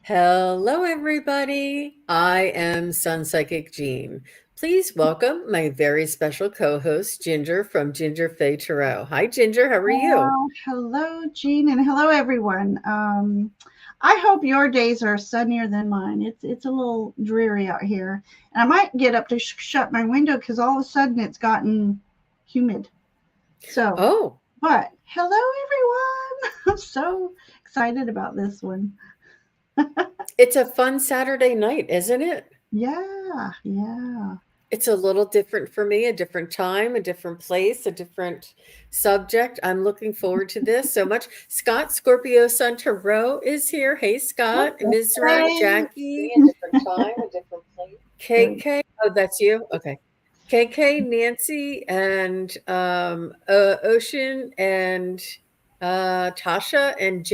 Hello, everybody. I am Sun Psychic Jean. Please welcome my very special co-host, Ginger from gingerfae.musings. Hi, Ginger. How are you? Well, hello, Jean, and hello, everyone. I hope your days are sunnier than mine. It's a little dreary out here, and I might get up to shut my window because all of a sudden it's gotten humid. So, Oh, but hello, everyone. I'm so excited about this one. it's a fun Saturday night, isn't it? Yeah, yeah. It's a little different for me, a different time, a different place, a different subject. I'm looking forward to this so much. Scott, Scorpio Sun Tarot, is here. Hey, Scott, Mizra, Hey. Jackie. A different time, a different place. KK. Oh, that's you? Okay. KK, Nancy, and Ocean, and Tasha, and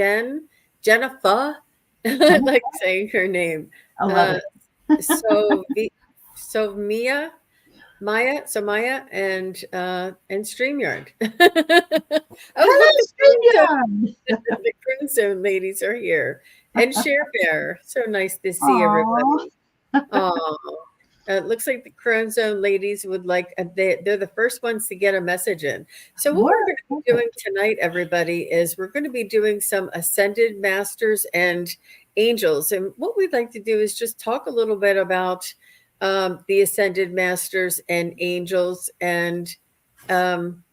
Jennifer. I like saying her name. I love Uh, it. so, so Maya, and StreamYard. Oh, look, Hello, Steve. the Croon Zone ladies are here, and Share Bear. So nice to see Aw. everybody. Oh, it looks like the Crown Zone ladies would like, they're the first ones to get a message in. So, what we're What? going to be doing tonight, everybody, is we're going to be doing some ascended masters and angels. And what we'd like to do is just talk a little bit about the ascended masters and angels, and um,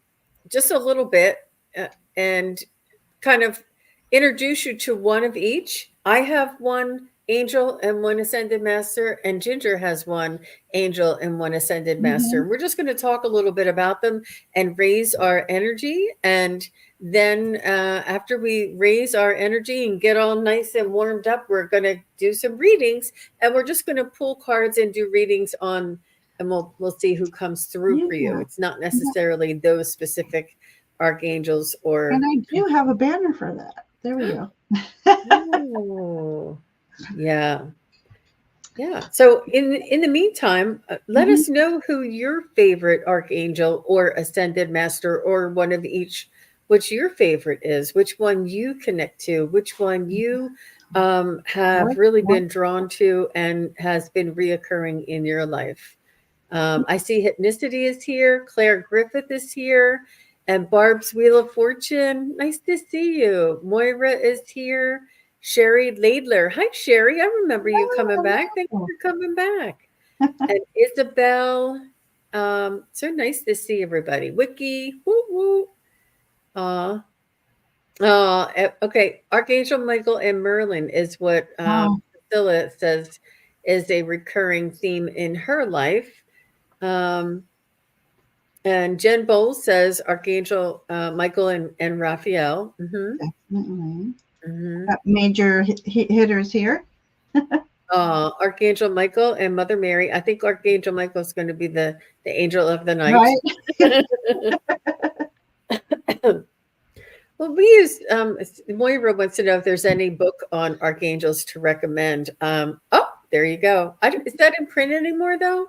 just a little bit, and kind of introduce you to one of each. I have one angel and one ascended master, and Ginger has one angel and one ascended master. Mhm. We're just going to talk a little bit about them and raise our energy. And then, after we raise our energy and get all nice and warmed up, we're going to do some readings, and we're just going to pull cards and do readings on. And we'll see who comes through for you. Yeah. It's not necessarily those specific archangels And or. I do have a banner for that. There we go. Oh, yeah. Yeah. So in the meantime, let Mhm. us know who your favorite archangel or ascended master, or one of each, which your favorite is, which one you connect to, which one you have What? really What? been drawn to and has been reoccurring in your life. I see Hypnicity is here, Claire Griffith is here, and Barb's Wheel of Fortune. Nice to see you. Moira is here. Sherry Laidler. Hi, Sherry. I remember you Oh, coming back. Thank hello. you for coming back. And Isabel. So nice to see everybody. Wiki. Woo woo. Uh, okay. Archangel Michael and Merlin is what Oh, Priscilla says is a recurring theme in her life. Um, and Jen Bowles says Archangel Michael and Raphael. definitely. Hmm. Got major hitters here. Archangel Michael and Mother Mary. I think Archangel Michael is going to be the angel of the night. Right? Well, we use Moira wants to know if there's any book on archangels to recommend. Oh, there you go. Is that in print anymore though?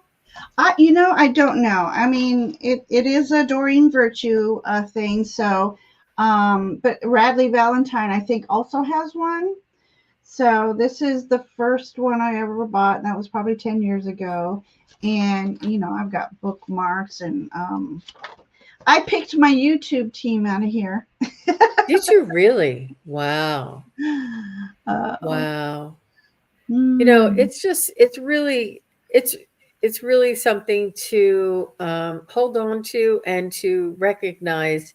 I don't know. I mean, it is a Doreen Virtue thing. So, but Radley Valentine, I think, also has one. So this is the first one I ever bought, and that was probably 10 years ago. And I've got bookmarks, and I picked my YouTube team out of here. Did you really? Wow. Oh, Wow. mm, It's it's really something to hold on to and to recognize,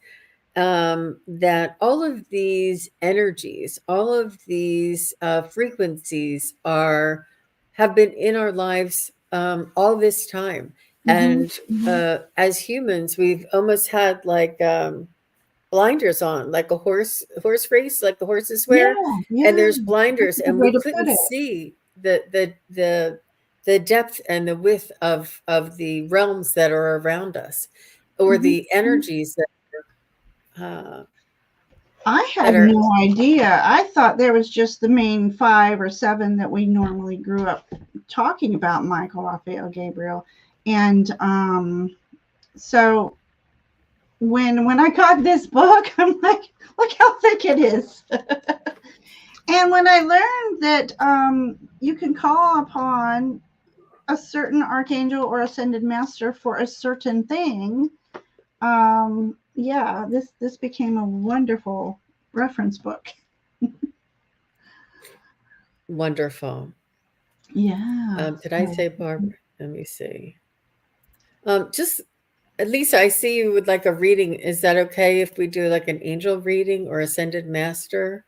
that all of these energies, all of these frequencies are have been in our lives all this time, mhm, and mhm. as humans, we've almost had like blinders on, like a horse race, like the horses Yeah, wear, and yeah. there's That's blinders, a good and we way to put couldn't it. see the depth and the width of the realms that are around us, or Mhm, the mhm. energies uh, I that had are. no idea. I thought there was just the main five or seven that we normally grew up talking about, Michael, Raphael, Gabriel. And so when I got this book, I'm like, look how thick it is. And when I learned that you can call upon a certain archangel or ascended master for a certain thing. Yeah, this became a wonderful reference book. Wonderful. Yeah. Did I So, say Barbara? Let me see. Just Lisa, I see you would like a reading. Is that okay if we do like an angel reading or ascended master?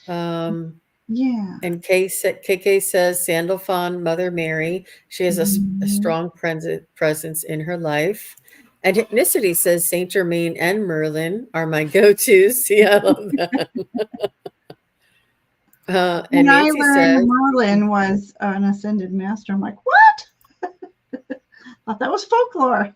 Um, yeah. and KK says Sandalphon, Mother Mary. She has a Mhm. strong presence in her life. And Hypnicity says Saint Germain and Merlin are my go-tos. See, I love that. When And I Nancy learned says, Merlin was an ascended master, I'm like, what? Thought that was folklore.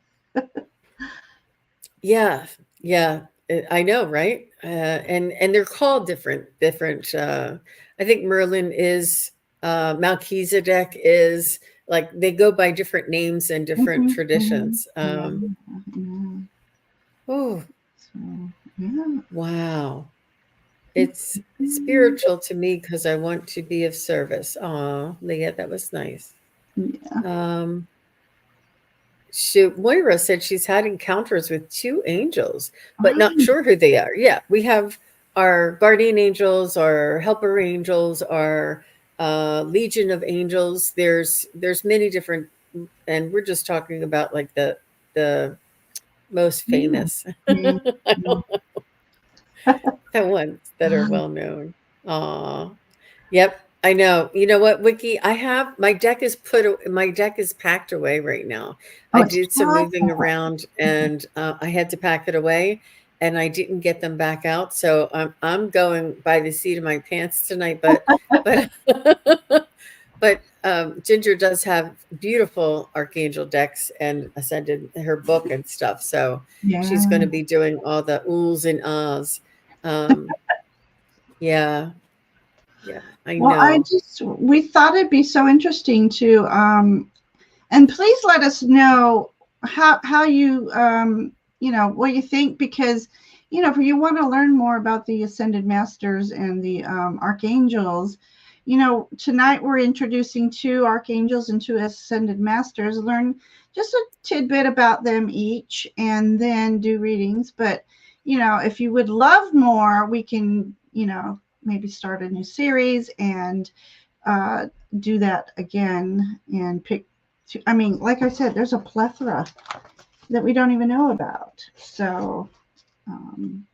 yeah, yeah, I know, right? And they're called different. I think Merlin is Melchizedek is like they go by different names and different Mhm, mhm. traditions. Yeah, yeah. Oh, So, yeah. wow. It's spiritual to me because I want to be of service. Aw, Leah, that was nice. Yeah. Um, Moira said she's had encounters with two angels, but not Oh, sure who they are. Yeah, we have our guardian angels, our helper angels, our legion of angels. There's many different, and we're just talking about like the most yeah. famous. Yeah. I Yeah. don't the ones that are well known. Aw. Yep, I know. You know what, Wiki? I have my deck is packed away right now. Oh, I it's did some moving around and I had to pack it away and I didn't get them back out. So I'm going by the seat of my pants tonight, but but Ginger does have beautiful archangel decks and ascended her book and stuff. So she's going yeah. to be doing all the oohs and ahs. Um, yeah, yeah, I Well, know. we thought it'd be so interesting to, and please let us know how you, what you think, because, if you want to learn more about the ascended masters and the archangels, tonight we're introducing two archangels and two ascended masters. Learn just a tidbit about them each, and then do readings. But if you would love more, we can, maybe start a new series and uh, do that again and pick. I mean, like I said, there's a plethora that we don't even know about. So, um,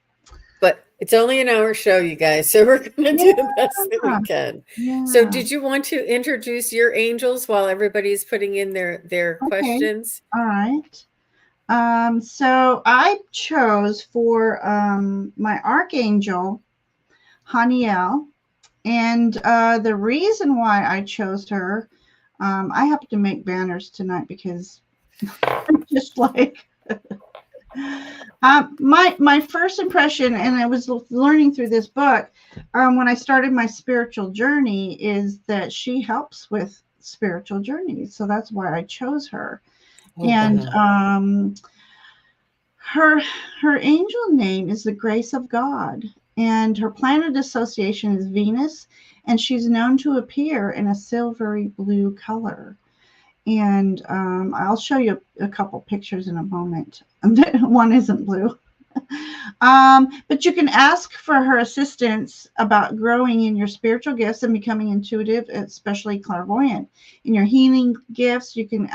But it's only an hour show, you guys, so we're gonna yeah, do the best that we can. So yeah. did you want to introduce your angels while everybody's putting in their Okay. questions? All right. So I chose for my archangel, Haniel. And the reason why I chose her, I have to make banners tonight because I'm just like, my first impression, and I was learning through this book, when I started my spiritual journey, is that she helps with spiritual journeys. So that's why I chose her. Oh, And wow. her her angel name is the Grace of God, and her planet association is Venus, and she's known to appear in a silvery blue color. And I'll show you a couple pictures in a moment. One isn't blue. But you can ask for her assistance about growing in your spiritual gifts and becoming intuitive, especially clairvoyant. In your healing gifts, you can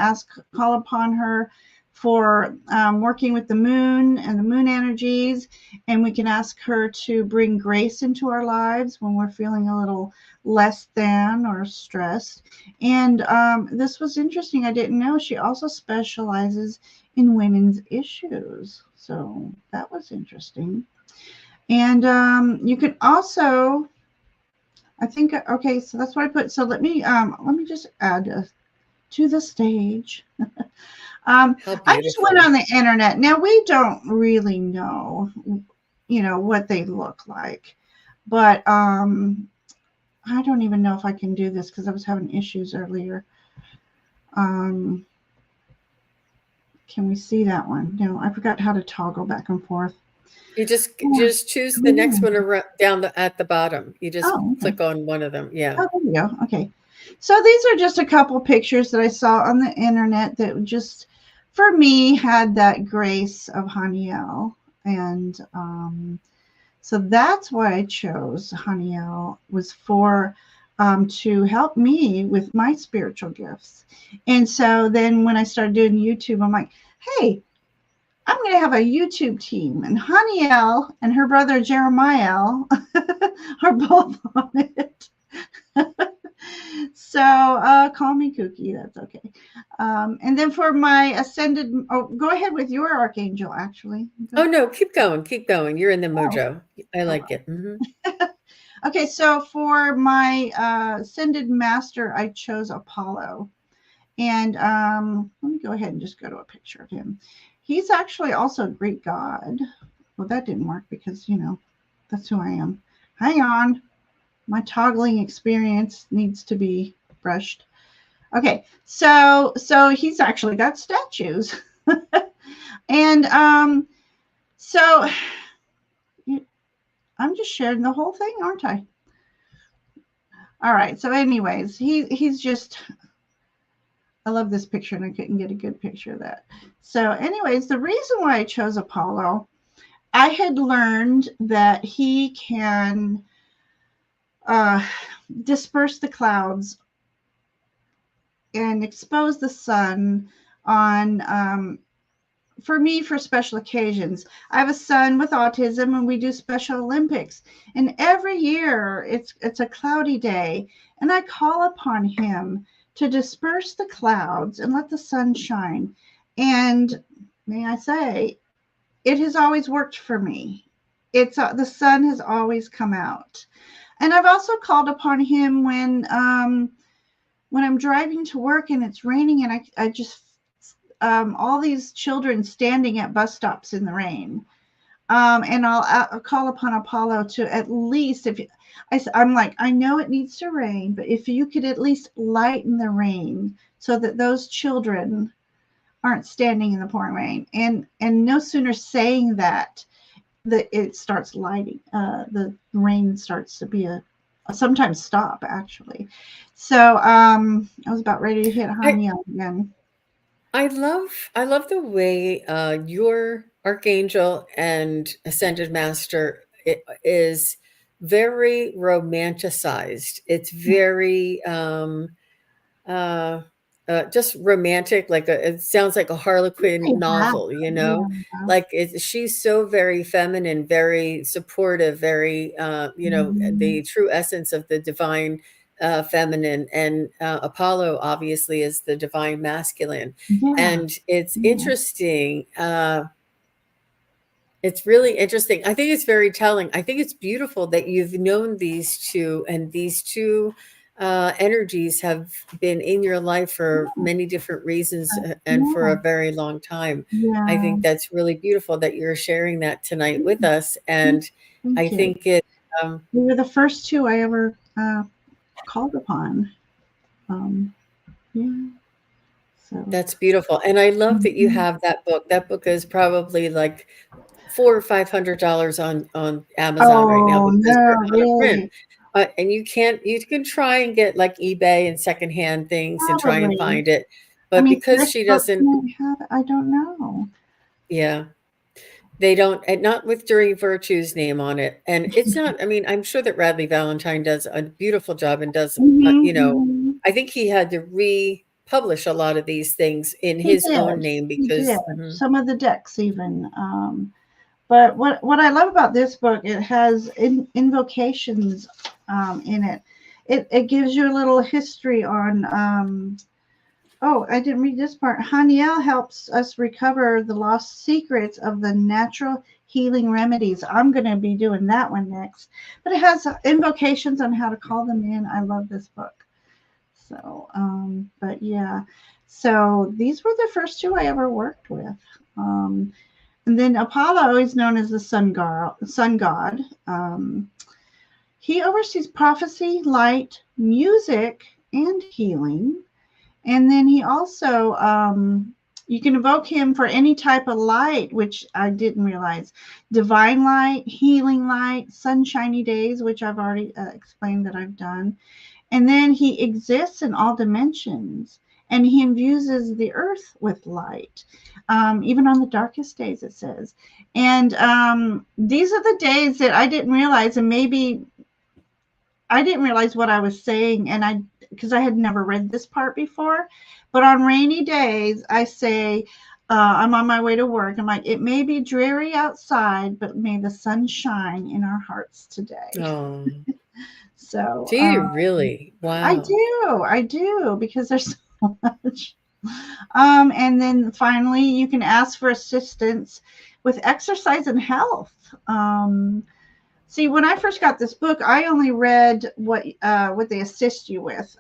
call upon her for working with the moon and the moon energies. And we can ask her to bring grace into our lives when we're feeling a little less than or stressed. And this was interesting. I didn't know she also specializes in women's issues. So that was interesting. And you can also, I think, okay, so that's what I put. So let me just add to the stage. How I just went beautiful. on the internet. Now we don't really know, what they look like, but I don't even know if I can do this because I was having issues earlier. Can we see that one? No, I forgot how to toggle back and forth. You just choose the next Yeah. one down at the bottom. You just Oh, okay. click on one of them. Yeah. Oh, there we go. Okay. So these are just a couple pictures that I saw on the internet that just, for me, had that grace of Haniel. And so that's why I chose Haniel, was for to help me with my spiritual gifts. And so then when I started doing YouTube, I'm like, hey, I'm going to have a YouTube team. And Haniel and her brother Jeremiah are both on it. So call me kooky. That's okay. And then for my ascended, oh, go ahead with your archangel. Actually, Oh no, keep going, keep going. You're in the oh, mojo. I all like right. it. Hmm. Okay, so for my ascended master, I chose Apollo, and let me go ahead and just go to a picture of him. He's actually also a Greek god. Well, that didn't work because that's who I am. Hang on, my toggling experience needs to be brushed. Okay, so he's actually got statues, and so I'm just sharing the whole thing, aren't I? All right. So, anyways, he's just. I love this picture, and I couldn't get a good picture of that. So, anyways, the reason why I chose Apollo, I had learned that he can uh, disperse the clouds and expose the sun on for me, for special occasions. I have a son with autism, and we do Special Olympics. And every year it's a cloudy day, and I call upon him to disperse the clouds and let the sun shine. And may I say, it has always worked for me. It's the sun has always come out. And I've also called upon him when I'm driving to work and it's raining, and I just all these children standing at bus stops in the rain. And I'll call upon Apollo to at least, if I'm like, I know it needs to rain, but if you could at least lighten the rain so that those children aren't standing in the pouring rain. And no sooner saying that, it starts lighting. The rain starts to be a sometimes stop actually. So I was about ready to hit I Hanya again. I love the way your archangel and ascended master is very romanticized. It's very uh, just romantic. It sounds like a Harlequin Yeah, novel, you know. yeah. She's so very feminine, very supportive, very Mhm. the true essence of the divine feminine, and Apollo obviously is the divine masculine. Yeah, And it's yeah, interesting. It's really interesting. I think it's very telling. I think it's beautiful that you've known these two, and these two energies have been in your life for many different reasons and for yeah, a very long time. I yeah. think that's really beautiful that you're sharing that tonight with us. Thank And I thank you. think it, um, You were the first two I ever called upon. Um, yeah, so. that's beautiful. And I love that you Mhm. have that book. That book is probably like $400 or $500 on Amazon right now Oh because they're no, out of print. really? And you can try and get like eBay and secondhand things and try and Probably. find it. I But mean, because she textbooks doesn't, might have it. I don't know. yeah, they don't, and not with During Virtue's name on it. And it's not, I mean, I'm sure that Radley Valentine does a beautiful job and does, Hmm. I think he had to republish a lot of these things in He his own did. name He did. because, mhm. Some of the decks even. But what I love about this book, it has invocations in it. It gives you a little history on. Oh, I didn't read this part. Haniel helps us recover the lost secrets of the natural healing remedies. I'm going to be doing that one next. But it has invocations on how to call them in. I love this book. So, but yeah. So these were the first two I ever worked with. Um, and then Apollo is known as the sun god. He oversees prophecy, light, music, and healing. And then he also, You can invoke him for any type of light, which I didn't realize. Divine light, healing light, sunshiny days, which I've already explained that I've done. And then he exists in all dimensions, and he infuses the earth with light, even on the darkest days, it says. And these are the days that I didn't realize, and maybe I didn't realize what I was saying, and because I had never read this part before. But on rainy days, I say, I'm on my way to work. I'm like, it may be dreary outside, but may the sun shine in our hearts today. Oh, So do you really? Wow. I do, because there's so much. And then finally, you can ask for assistance with exercise and health. See, when I first got this book, I only read what they assist you with.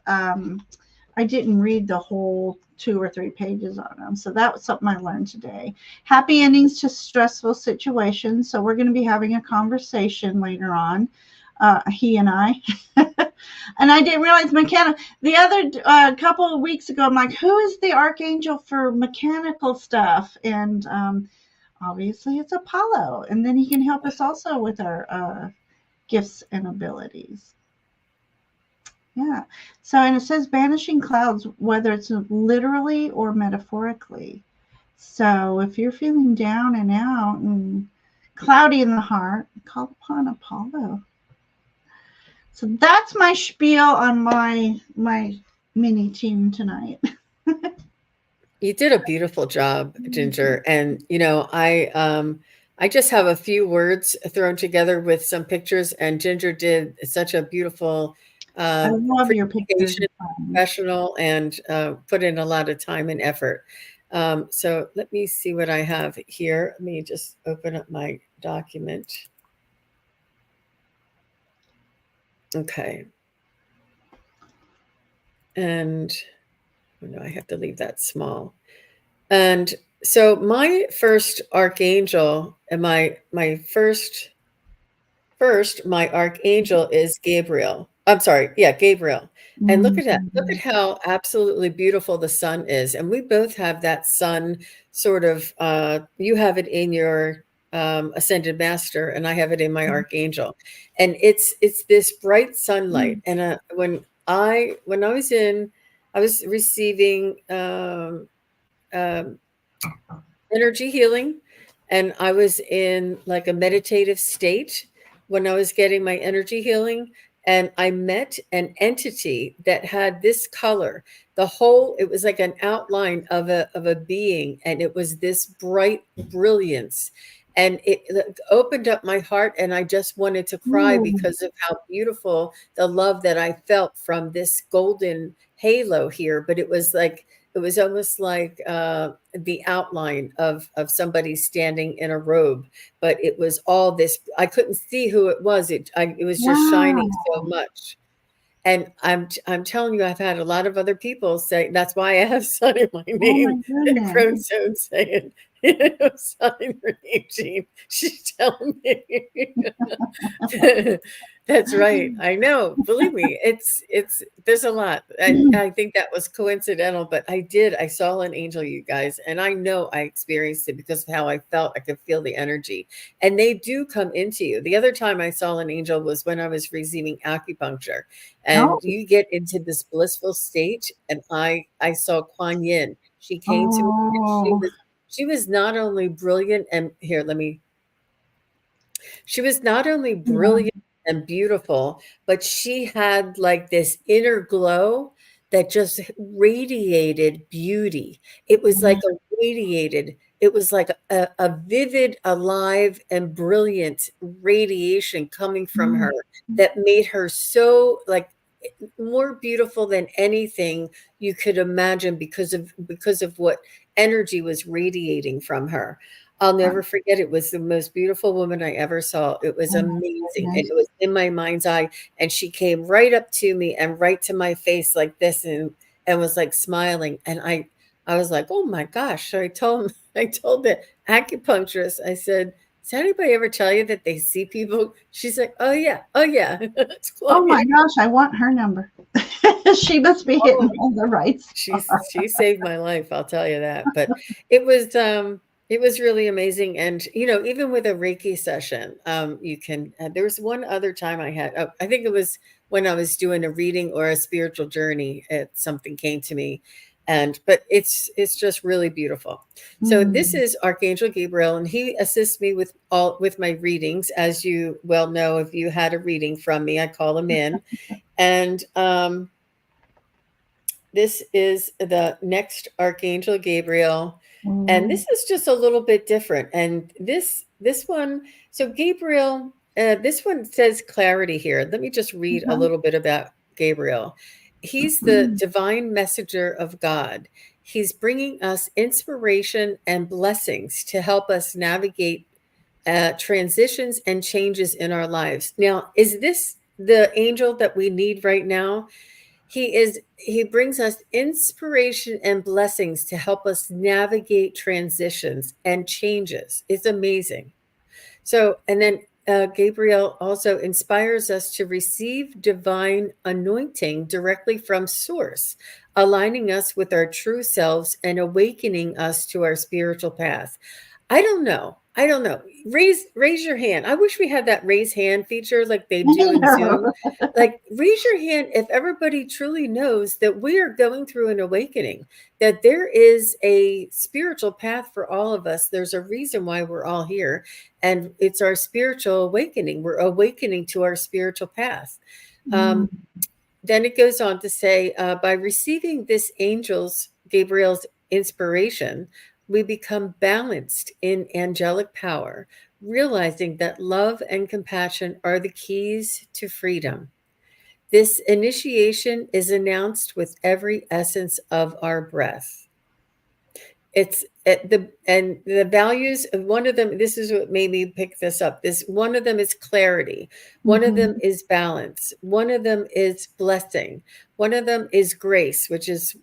I didn't read the whole 2 or 3 pages on them. So that was something I learned today. Happy endings to stressful situations. So we're going to be having a conversation later on, he and I. And I didn't realize mechanical. The other couple of weeks ago, I'm like, who is the archangel for mechanical stuff? And obviously it's Apollo. And then he can help us also with our gifts and abilities. Yeah. So, and it says banishing clouds, whether it's literally or metaphorically. So if you're feeling down and out and cloudy in the heart, call upon Apollo. So that's my spiel on my mini team tonight. You did a beautiful job, Ginger. And I just have a few words thrown together with some pictures, and Ginger did such a beautiful I love your pictures. presentation, professional, and put in a lot of time and effort. So let me see what I have here. Let me just open up my document. Okay. And oh no, I have to leave that small. And so my first archangel and my first my archangel is Gabriel. I'm sorry, yeah, Gabriel. And look at that. Look at Mm-hmm. how absolutely beautiful the sun is. And we both have that sun sort of you have it in your ascended master and I have it in my archangel. And it's this bright sunlight. And I was receiving um, energy healing, and I was in like a meditative state when I was getting my energy healing, and I met an entity that had this color. It was like an outline of a being, and it was this bright brilliance. And it opened up my heart, and I just wanted to cry Ooh, because of how beautiful the love that I felt from this golden halo here. But it was almost like the outline of somebody standing in a robe, but it was all this. I couldn't see who it was. It was just shining so wow. much. And I'm telling you, I've had a lot of other people say that's why I have sun in my Oh my name. goodness. Crone Zone saying, sun in her name, Jean. She's telling me. That's right. I know. Believe me, it's there's a lot. I think that was coincidental, but I saw an angel, you guys, and I know I experienced it because of how I felt. I could feel the energy. And they do come into you. The other time I saw an angel was when I was receiving acupuncture. Oh, And you get into this blissful state. And I saw Kuan Yin. She came to me and oh, she was not only brilliant and here, let me she was not only yeah. brilliant and beautiful, but she had like this inner glow that just radiated beauty. It was like it was like a vivid, alive, and brilliant radiation coming from her that made her so like more beautiful than anything you could imagine because of what energy was radiating from her. I'll never forget it was the most beautiful woman I ever saw. It was Oh my amazing, and goodness. it was in my mind's eye, and she came right up to me and right to my face like this and was like smiling, and I was like, "Oh my gosh." So I told the acupuncturist, I said, "Does anybody ever tell you that they see people?" She's like, "Oh yeah. Oh yeah." It's Oh quiet. my gosh, I want her number. She must be hitting Oh, on the right spot. she saved my life, I'll tell you that. But it was really amazing. And even with a Reiki session, you can there was one other time I had, I think it was when I was doing a reading or a spiritual journey, something came to me. And but it's just really beautiful. So this Mm, is Archangel Gabriel, and he assists me with my readings. As you well know, if you had a reading from me, I call him in. And this is the next Archangel Gabriel, and mm, this is just a little bit different. And this one, so Gabriel, this one says clarity here. Let me just read a uh-huh, little bit about Gabriel. He's the mm, divine messenger of God. He's bringing us inspiration and blessings to help us navigate transitions and changes in our lives. Now, is this the angel that we need right now? He brings us inspiration and blessings to help us navigate transitions and changes. It's amazing. So, and then Gabriel also inspires us to receive divine anointing directly from source, aligning us with our true selves and awakening us to our spiritual path. I don't know. I don't know. Raise your hand. I wish we had that raise hand feature like they do in Zoom. I Like raise your hand if everybody truly knows that we are going through an awakening, that there is a spiritual path for all of us. There's a reason why we're all here, and it's our spiritual awakening. We're awakening to our spiritual path. mm, Um, then it goes on to say, by receiving this angel's, Gabriel's inspiration, we become balanced in angelic power, realizing that love and compassion are the keys to freedom. This initiation is announced with every essence of our breath. It's at the and the values of one of them. This is what made me pick this up. This one of them is clarity. One of them mhm, is balance. One of them is blessing. One of them is grace, which is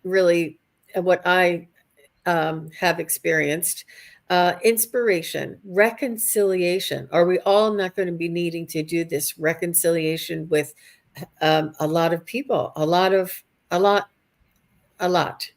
really what I have experienced. Inspiration, reconciliation. Are we all not going to be needing to do this reconciliation with a lot of people? A lot, a lot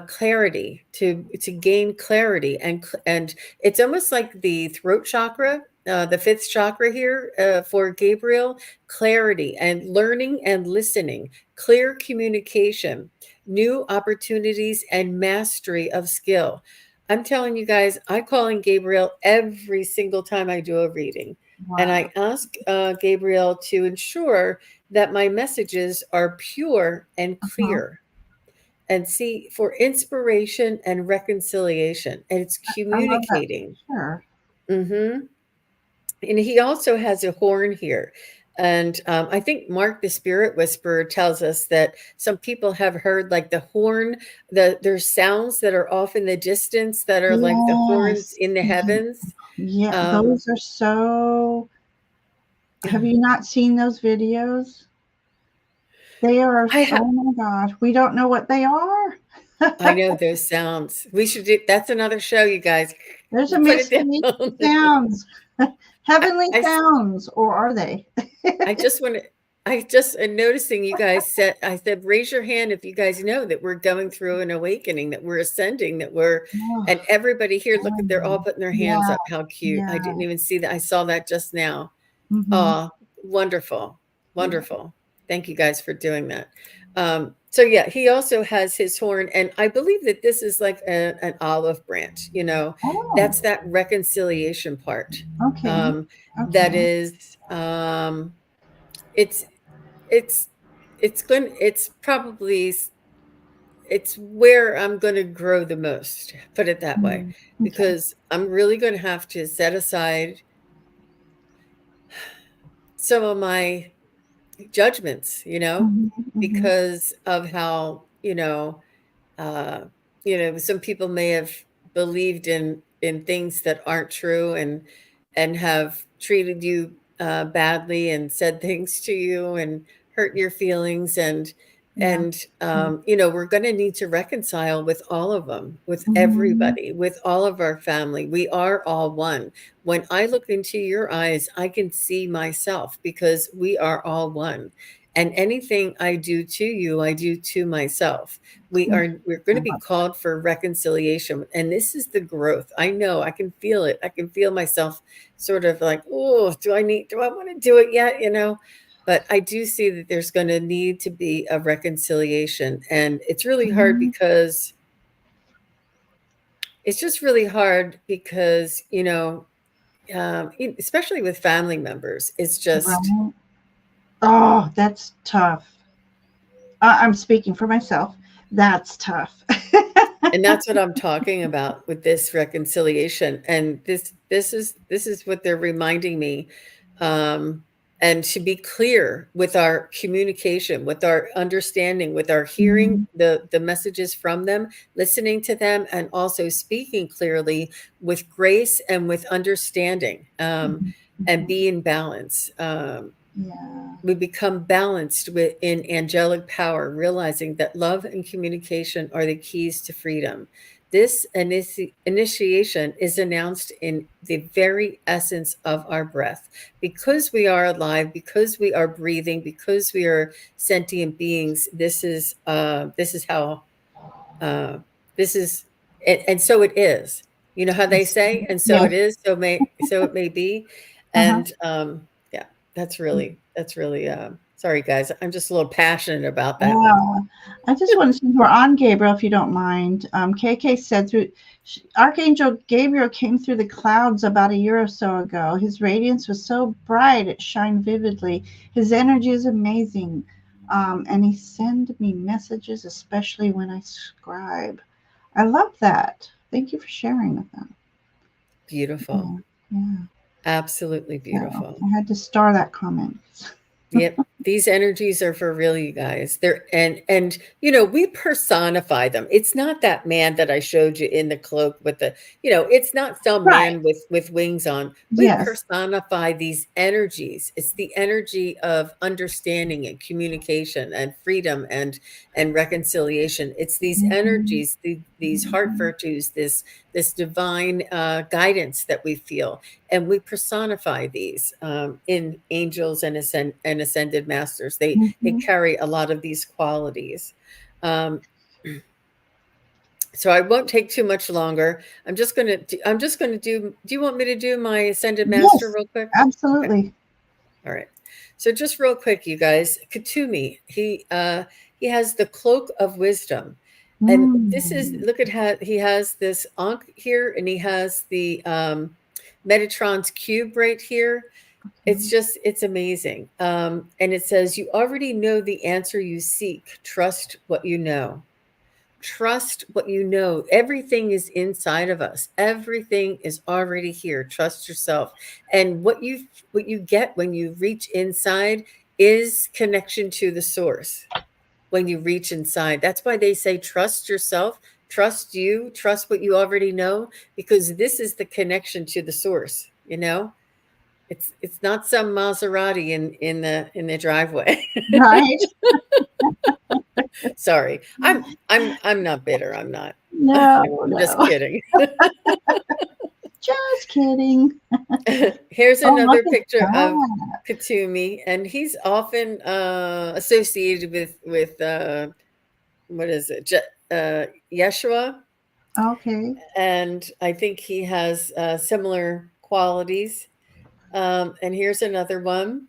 clarity, to gain clarity, and it's almost like the throat chakra, the fifth chakra here for Gabriel. Clarity and learning and listening, clear communication, new opportunities, and mastery of skill. I'm telling you guys, I call in Gabriel every single time I do a reading, and wow. I ask Gabriel to ensure that my messages are pure and Uh-huh. clear, and see for inspiration and reconciliation, and it's I love that communicating. picture. Hmm. And he also has a horn here. And I think Mark the Spirit Whisperer tells us that some people have heard like the horn, there's sounds that are off in the distance that are like the horns Yes. in the heavens. Yeah, um, those are so. Have you not seen those videos? They are, I have, oh my God, we don't know what they are. I know those sounds. We should do that's another show, you guys. There's a Put it mystery down. sounds, I, heavenly I sounds, or are they? I just want to, I just am noticing you guys said, I said, raise your hand if you guys know that we're going through an awakening, that we're ascending, that we're, Oh, and everybody here, look at, they're all um, putting their hands yeah, up. How cute. I yeah. didn't even see that. I saw that just now. Hmm. Oh, wonderful. Yeah. Wonderful. Thank you guys for doing that. So yeah, he also has his horn, and I believe that this is like an olive branch, Oh, that's that reconciliation part. okay. Um, that Okay. is, it's it's it's probably it's where I'm going to grow the most, put it that way, Mm, okay. because I'm really going to have to set aside some of my judgments, Hmm. Hmm. because of how, uh, some people may have believed in things that aren't true, and have treated you badly, and said things to you and hurt your feelings, Yeah. we're going to need to reconcile with all of them, with Hmm. everybody, with all of our family. We are all one. When I look into your eyes, I can see myself, because we are all one. and anything I do to you, I do to myself. We're going to be called for reconciliation, and this is the growth. I know, I can feel it. I can feel myself sort of like, oh, do I want to do it yet? But I do see that there's going to need to be a reconciliation, and it's really hard Mhm. because it's just really hard because especially with family members, it's just. Right. Oh, that's tough. I'm speaking for myself. That's tough. And that's what I'm talking about with this reconciliation. And this is what they're reminding me. Um, and to be clear with our communication, with our understanding, with our hearing Mhm, the messages from them, listening to them, and also speaking clearly with grace and with understanding, mhm, and mhm. be in balance. Yeah. We become balanced in angelic power, realizing that love and communication are the keys to freedom. This initiation is announced in the very essence of our breath. Because we are alive, because we are breathing, because we are sentient beings, this is how uh, this is, and so it is. You know how they say, and so Yes. it is, so it may be, Uh-huh. and yeah, that's really. Sorry, guys, I'm just a little passionate about that one. Yeah. I just want to see we're on Gabriel, if you don't mind. KK said Archangel Gabriel came through the clouds about a year or so ago. His radiance was so bright it shined vividly. His energy is amazing. And he sent me messages, especially when I scribe. I love that. Thank you for sharing with them. Beautiful, Yeah, yeah. absolutely So beautiful. I had to star that comment. Yep. These energies are for real, you guys. They're and we personify them. It's not that man that I showed you in the cloak with it's not some Right. man with wings on. We Yes. personify these energies. It's the energy of understanding and communication and freedom and reconciliation. It's these Mhm, energies, these heart mhm, virtues, this divine guidance that we feel, and we personify these in angels and ascended masters. They mhm. carry a lot of these qualities. Um, so I won't take too much longer. I'm just gonna do. Do you want me to do my ascended master Yes, real quick? Okay. absolutely. All right. So just real quick, you guys, Katumi, he has the cloak of wisdom. And this is, Mm, look at how he has this Ankh here, and he has the Metatron's cube right here. okay. It's amazing. And it says, you already know the answer you seek. Trust what you know. Trust what you know. Everything is inside of us. Everything is already here. Trust yourself. And what you get when you reach inside is connection to the source. When you reach inside, that's why they say trust yourself, trust you, trust what you already know, because this is the connection to the source. It's not some Maserati in the driveway. Right? Sorry, I'm not bitter. I'm not. No, Just no. kidding. Just kidding. Here's Oh, look another at picture of that. Katumi, and he's often associated with what is it, Yeshua, Okay. and I think he has similar qualities. And here's another one.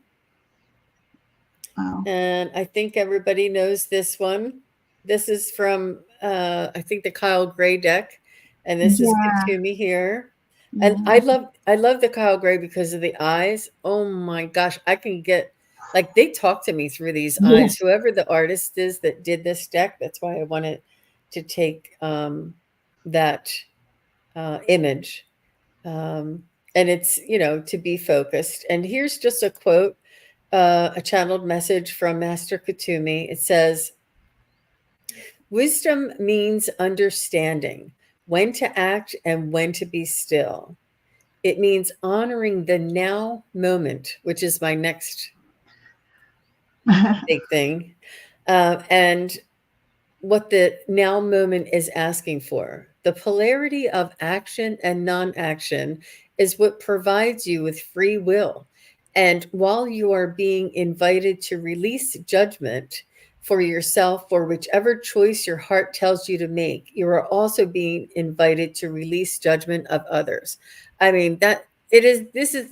Wow. And I think everybody knows this one. This is from I think the Kyle Gray deck, and this is Yeah, Katumi here. And I yeah. love I love the Kyle Gray because of the eyes. Oh my gosh, I can get like they talk to me through these eyes. Yes. Whoever the artist is that did this deck, that's why I wanted to take that image. Um, and it's to be focused. And here's just a quote, a channeled message from Master Katumi. It says, wisdom means understanding when to act and when to be still. It means honoring the now moment, which is my next big thing. And what the now moment is asking for. The polarity of action and non action is what provides you with free will. And while you are being invited to release judgment for yourself for whichever choice your heart tells you to make, you are also being invited to release judgment of others. I mean, that it is, this is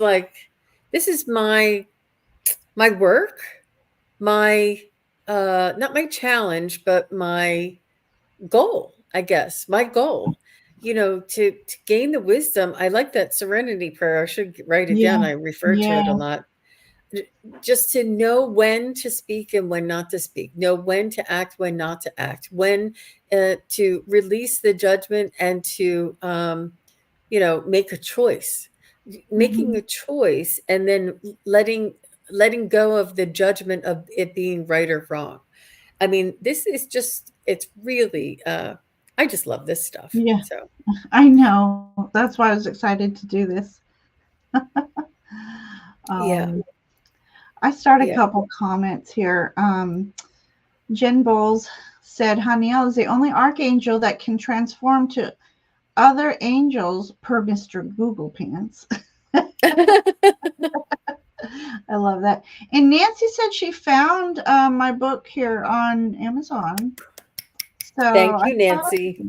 my work, my not my challenge, but my goal, I guess. My goal, to gain the wisdom. I like that serenity prayer. I should write it Yeah. down. I refer to Yeah. it a lot. Just to know when to speak and when not to speak, know when to act, when not to act, when to release the judgment, and to make a choice, making Hmm. a choice, and then letting go of the judgment of it being right or wrong. I mean, this is just, it's really, I just love this stuff. Yeah. So, I know. That's why I was excited to do this. yeah, Um, I start a yeah. couple comments here. Jen Bowles said Haniel is the only archangel that can transform to other angels per Mr. Google Pants. I love that. And Nancy said she found my book here on Amazon. So Thank I you, thought Nancy.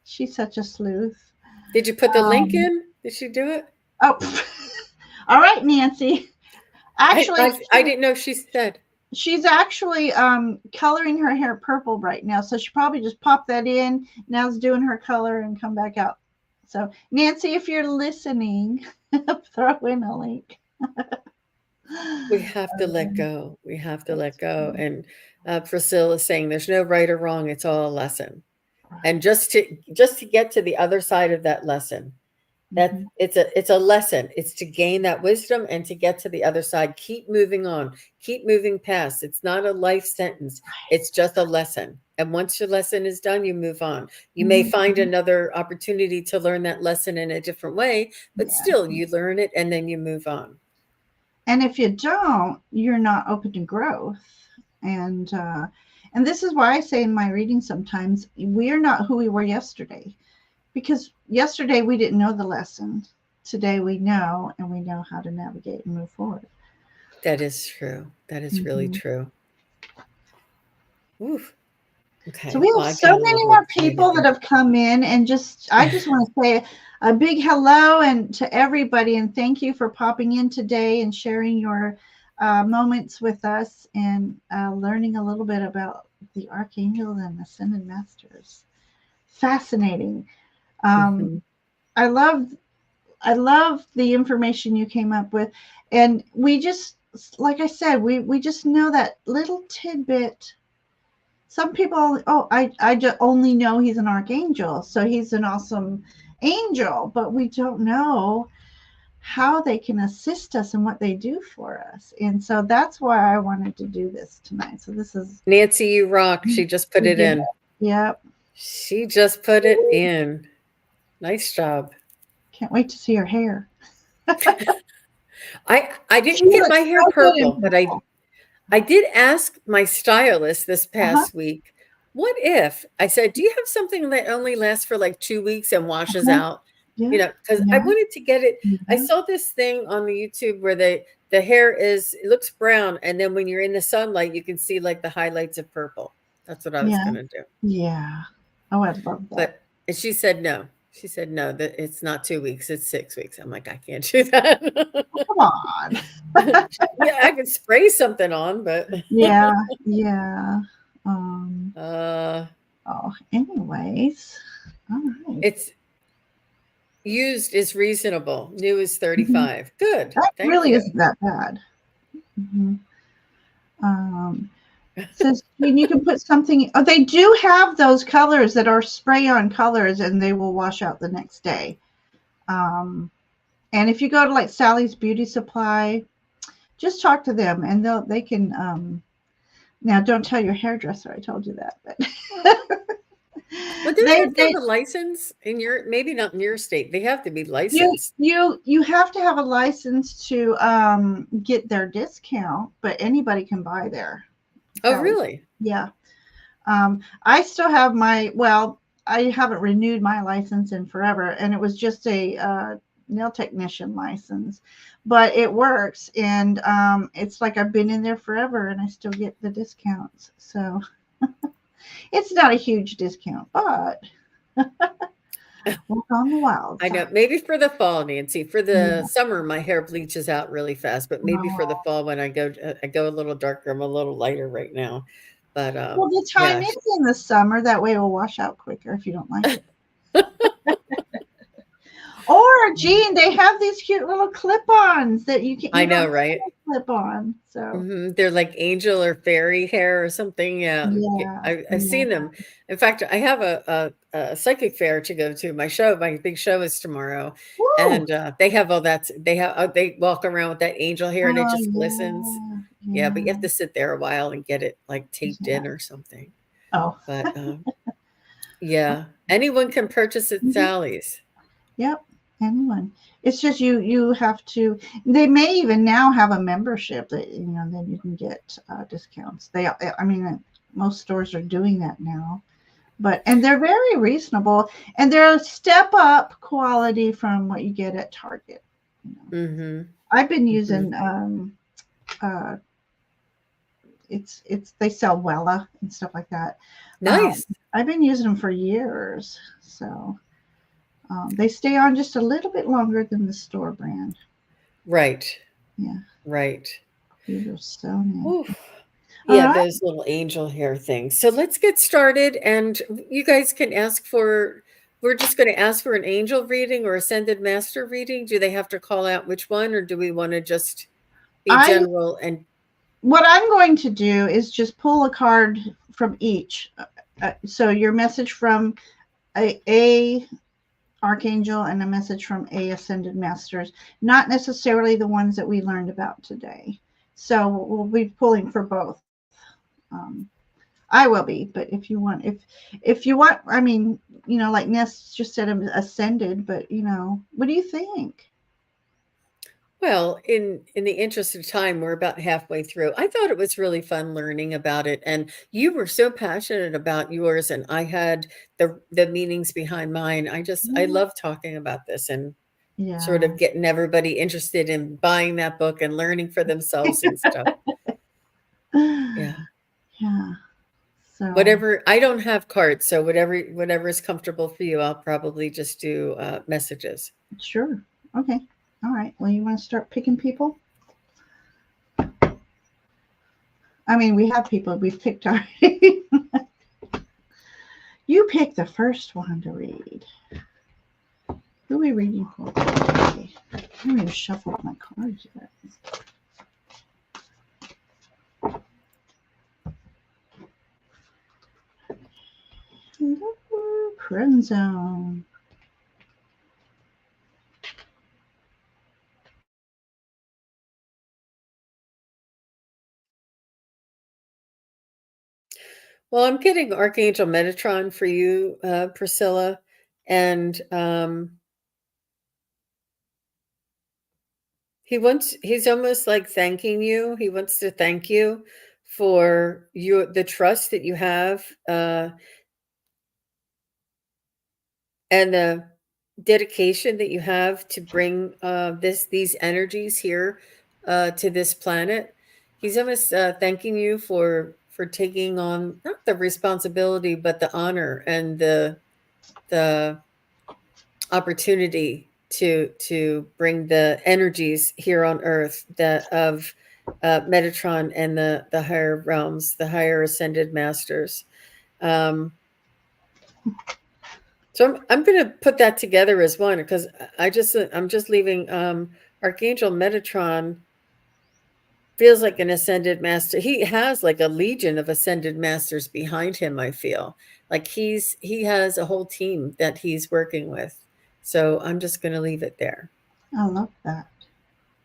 she's such a sleuth. Did you put the link Um, in? Did she do it? oh, all right, Nancy. I Actually, I, I didn't know she said. she's actually coloring her hair purple right now. So she probably just popped that in. Now it's doing her color and come back out. So Nancy, if you're listening, throw in a link. We have to let go. We have to let go. And Priscilla is saying there's no right or wrong. It's all a lesson. And just to get to the other side of that lesson, that Mhm. it's a lesson. It's to gain that wisdom and to get to the other side. Keep moving on. Keep moving past. It's not a life sentence. It's just a lesson. And once your lesson is done, you move on. You may find Mhm. another opportunity to learn that lesson in a different way, but Yeah. still you learn it and then you move on. And if you don't, you're not open to growth. And and this is why I say in my reading sometimes we're not who we were yesterday, because yesterday we didn't know the lesson. Today we know, and we know how to navigate and move forward. That is true. That is really Mhm. true. Oof. So Okay. we Well, have I so got a many little more excited people that have come in, and just I just want to say a big hello and to everybody, and thank you for popping in today and sharing your moments with us and learning a little bit about the archangels and ascended masters. Fascinating. Um, there. I love the information you came up with, and we just like I said, we just know that little tidbit. Some people, oh, I just only know he's an archangel, so he's an awesome angel, but we don't know how they can assist us and what they do for us. And so that's why I wanted to do this tonight. So this is, Nancy, you rock. She just put we it did in. it. Yep. She just put it in. Nice job. Can't wait to see her hair. I She didn't get my looks hair so good in purple, but I purple. I did ask my stylist this Uh-huh. past week, what if I said, "Do you have something that only lasts for like 2 weeks and washes Uh-huh. out?" Yeah. Because I Yeah. wanted to get it. I Mhm. saw this thing on the YouTube where the hair it looks brown, and then when you're in the sunlight, you can see like the highlights of purple. That's what I was Yeah. gonna do. Yeah. Oh, I love that. But and she said no. She said no, that it's not 2 weeks, it's 6 weeks. I'm like, I can't do that. Come on. Yeah, I could spray something on, but Yeah. Yeah. Um, uh oh, anyways. All right. it's used is reasonable. New is Mhm. 35. Good. That Thank really you. isn't that bad. Hmm. Um, says you can put something. Oh, they do have those colors that are spray-on colors, and they will wash out the next day. Um, and if you go to like Sally's Beauty Supply, just talk to them, and they can. Now, don't tell your hairdresser I told you that, but Well, don't you they have to they have a license in your, maybe not in your state. They have to be you licensed. you have to have a license to get their discount, but anybody can buy there. Oh, Sally, really? yeah. I still have my, well, I haven't renewed my license in forever, and it was just a nail technician license, but it works, and it's like I've been in there forever, and I still get the discounts. So it's not a huge discount, but walk on the wild I know. side. Maybe for the fall, Nancy. For the Yeah. summer, my hair bleaches out really fast, but maybe for the Oh. fall when I go a little darker. I'm a little lighter right now, but Well, the time yeah. is in the summer. That way, it'll wash out quicker if you don't like it. Or, Gene, they have these cute little clip-ons that I you don't know, have right? to clip on. So They're like angel or fairy hair or something. Yeah, yeah, I've yeah. seen them. In fact, I have a psychic fair to go to. My big show is tomorrow, Woo! and they have all that. They walk around with that angel hair, and it Oh just glistens. Yeah, but you have yeah, to sit there a while and get it like taped yeah. in or something. Oh, But yeah, anyone can purchase at mhm. Sally's. Yep. Anyone. It's just you have to. They may even now have a membership that then you can get discounts. I mean, most stores are doing that now. And they're very reasonable, and they're a step up quality from what you get at Target. You know. Mm-hmm. I've been Mm-hmm. using uh it's they sell Wella and stuff like that. Um, Nice. I've been using them for years, so they stay on just a little bit longer than the store brand. Right. Yeah, Right. these are so nasty. Oof. All Yeah, right, those little angel hair things. So let's get started, and you guys can ask for. We're just going to ask for an angel reading or ascended master reading. Do they have to call out which one, or do we want to just be I general and what I'm going to do is just pull a card from each. So your message from a archangel and a message from a ascended masters, not necessarily the ones that we learned about today. So we'll be pulling for both. Um, I will be, but if you want, I mean, like Ness just said, ascended, but what do you think? well, in the interest of time, we're about halfway through. I thought it was really fun learning about it, and you were so passionate about yours, and I had the meanings behind mine. I Yeah, love talking about this and sort yeah, of getting everybody interested in buying that book and learning for themselves and stuff. Yeah. yeah. So Whatever, I don't have cards, so whatever is comfortable for you, I'll probably just do messages. sure, okay, all right. Well, you want to start picking people? I mean, we have people we've picked already. You pick the first one to read. Who are we reading for today? I haven't even shuffled my cards yet. Friend zone. Well, I'm getting Archangel Metatron for you, Priscilla, and he's almost like thanking you. He wants to thank you for the trust that you have, and the dedication that you have to bring these energies here to this planet. He's almost thanking you for taking on not the responsibility but the honor and the opportunity to bring the energies here on Earth that of Metatron and the higher realms, the higher ascended masters. Um, So I'm going to put that together as one because I'm just leaving Archangel Metatron feels like an ascended master. He has like a legion of ascended masters behind him, I feel. Like he has a whole team that he's working with. So I'm just going to leave it there. I love that.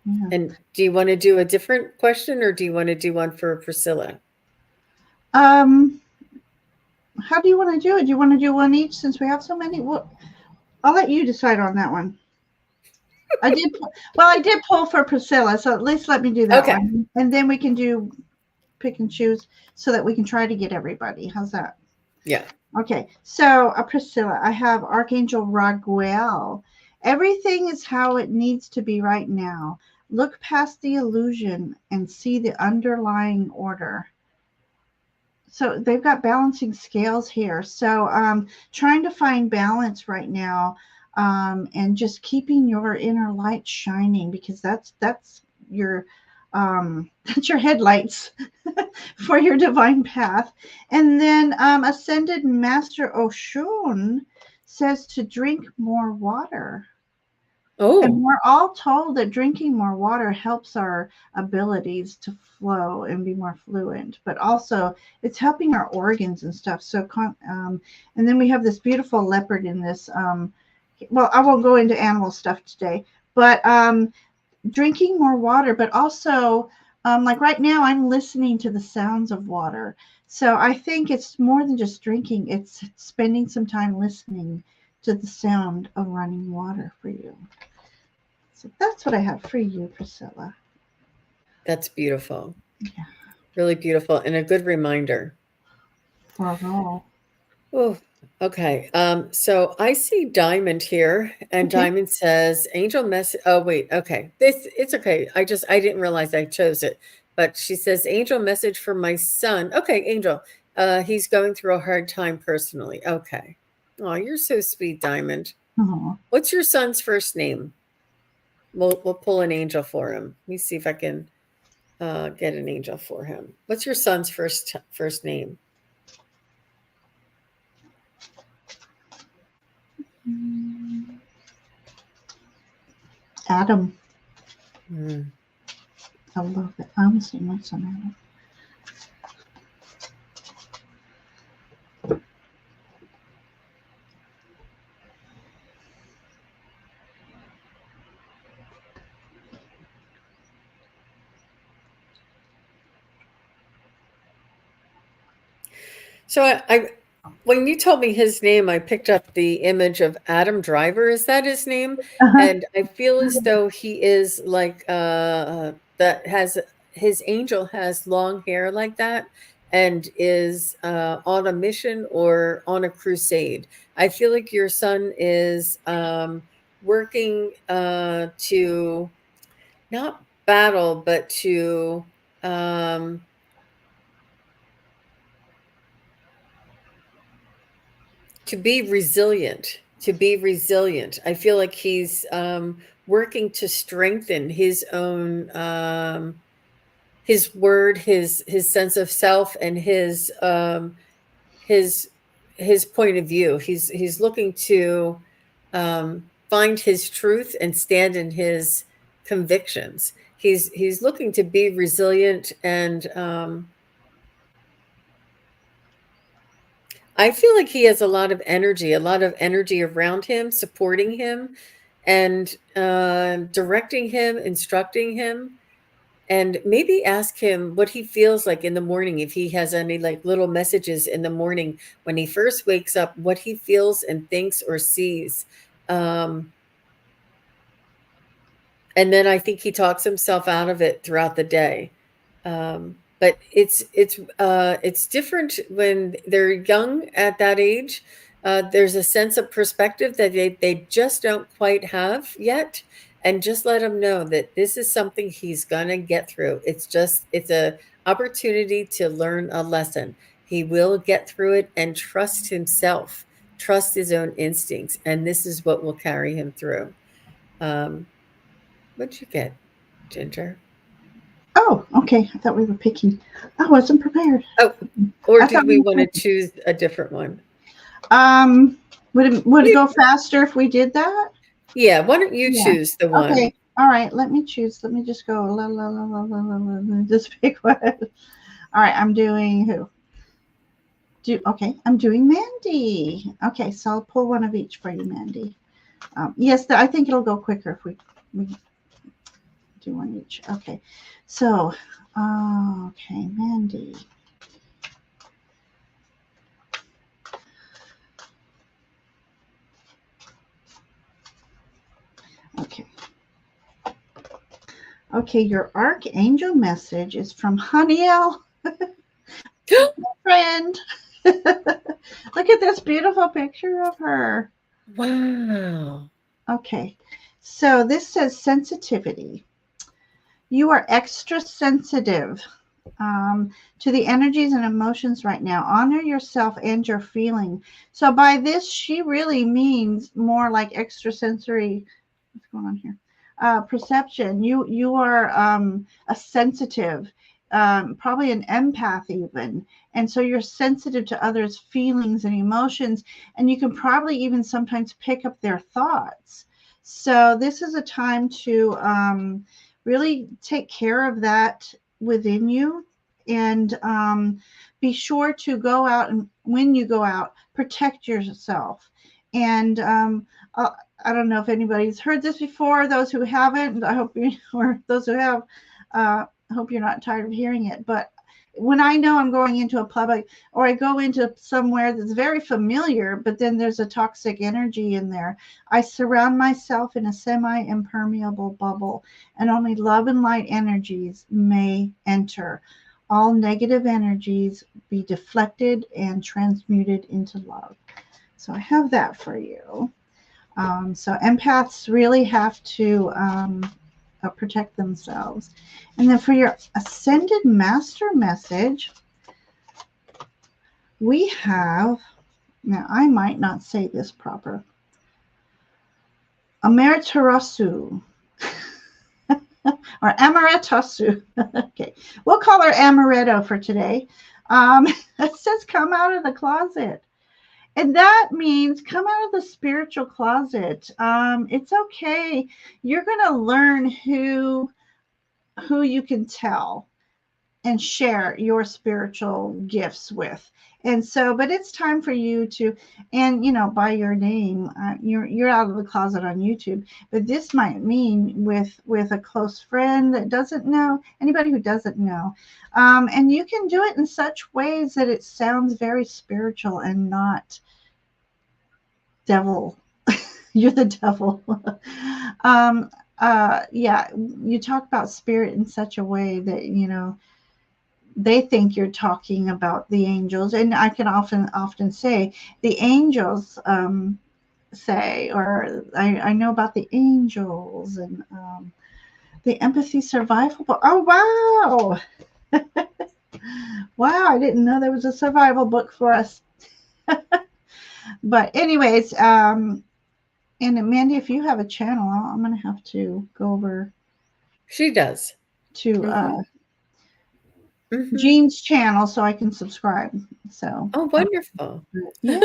Yeah. And do you want to do a different question or do you want to do one for Priscilla? Um, how do you want to do it? Do you want to do one each since we have so many? Well, I'll let you decide on that one. I did pull for Priscilla, so at least let me do that Okay. one, and then we can do pick and choose so that we can try to get everybody. How's that? Yeah. Okay, so Priscilla, I have Archangel Raguel, Everything is how it needs to be right now. Look past the illusion and see the underlying order. So they've got balancing scales here. So trying to find balance right now, and just keeping your inner light shining, because that's your that's your headlights for your divine path. And then ascended master Oshun says to drink more water. And Oh, we're all told that drinking more water helps our abilities to flow and be more fluent, but also it's helping our organs and stuff. So, and then we have this beautiful leopard in this. Well, I won't go into animal stuff today, but drinking more water, but also, like right now, I'm listening to the sounds of water. So I think it's more than just drinking, it's spending some time listening to the sound of running water for you. So that's what I have for you, Priscilla. that's beautiful. Yeah, Really beautiful and a good reminder. for all. Oh, okay. So I see Diamond here, and Okay. Diamond says, "Angel message." Oh, wait. Okay, it's okay. I didn't realize I chose it, but she says, "Angel message for my son." Okay, Angel. He's going through a hard time personally. Okay. Oh, you're so sweet, Diamond. Oh, What's your son's first name? We'll pull an angel for him. Let me see if I can get an angel for him. What's your son's first name? Adam. Hmm. I love it. I'm seeing my son Adam. So when you told me his name, I picked up the image of Adam Driver. Is that his name? Uh-huh. And I feel as though he is like that has his angel has long hair like that and is on a mission or on a crusade. I feel like your son is working to not battle, but um, to be resilient, to be resilient. I feel like he's working to strengthen his word, his sense of self, and his his point of view. He's looking to find his truth and stand in his convictions. He's looking to be resilient, and I feel like he has a lot of energy around him, supporting him, and directing him, instructing him, and maybe ask him what he feels like in the morning. If he has any like little messages in the morning when he first wakes up, what he feels and thinks or sees. Um, and then I think he talks himself out of it throughout the day. But it's different when they're young at that age. There's a sense of perspective that they just don't quite have yet, and just let him know that this is something he's gonna get through. It's a opportunity to learn a lesson. He will get through it and trust himself, trust his own instincts, and this is what will carry him through. Um, what'd you get, Ginger? Oh, okay. I thought we were picking. I wasn't prepared. Oh, or I thought did we we were want to picking. choose a different one? Would it We go faster if we did that? Yeah, why don't you Yeah. choose the one? Okay. All right. Let me choose. Let me just go. La la la la la la la. Just pick one. All right. I'm doing who? Okay. I'm doing Mandy. Okay. So I'll pull one of each for you, Mandy. Yes, I think it'll go quicker if we do one each. Okay. So, okay, Mandy. Okay. Okay, your archangel message is from Haniel, friend. Look at this beautiful picture of her. Wow. Okay. So this says sensitivity. You are extra sensitive to the energies and emotions right now. Honor yourself and your feeling. So by this, she really means more like extrasensory. What's going on here? Perception. You are a sensitive, probably an empath even, and so you're sensitive to others' feelings and emotions, and you can probably even sometimes pick up their thoughts. So this is a time to really take care of that within you, and be sure to go out, and when you go out, protect yourself. And uh, I don't know if anybody's heard this before. Those who haven't, I hope you, or those who have, I hope you're not tired of hearing it. But when I know I'm going into a public, or I go into somewhere that's very familiar, but then there's a toxic energy in there, I surround myself in a semi impermeable bubble, and only love and light energies may enter. All negative energies be deflected and transmuted into love. So I have that for you. So empaths really have to protect themselves. And then for your ascended master message, we have, now I might not say this proper, Ameriterasu or Amaretosu. Okay, we'll call her Amaretto for today. It says come out of the closet. And that means come out of the spiritual closet. It's okay. You're going to learn who you can tell and share your spiritual gifts with. And so, but it's time for you to, and by your name, you're out of the closet on YouTube. But this might mean with a close friend that doesn't know, anybody who doesn't know, and you can do it in such ways that it sounds very spiritual and not devil. You're the devil. Yeah, you talk about spirit in such a way that they think you're talking about the angels, and I can often say the angels say, or I know about the angels, and the empathy survival book. Oh wow. Wow, I didn't know there was a survival book for us. But anyways, and Mandy, if you have a channel, I'm going to have to go over She does. to Hmm. Hmm. Jean's channel so I can subscribe. So, Oh, wonderful. yeah.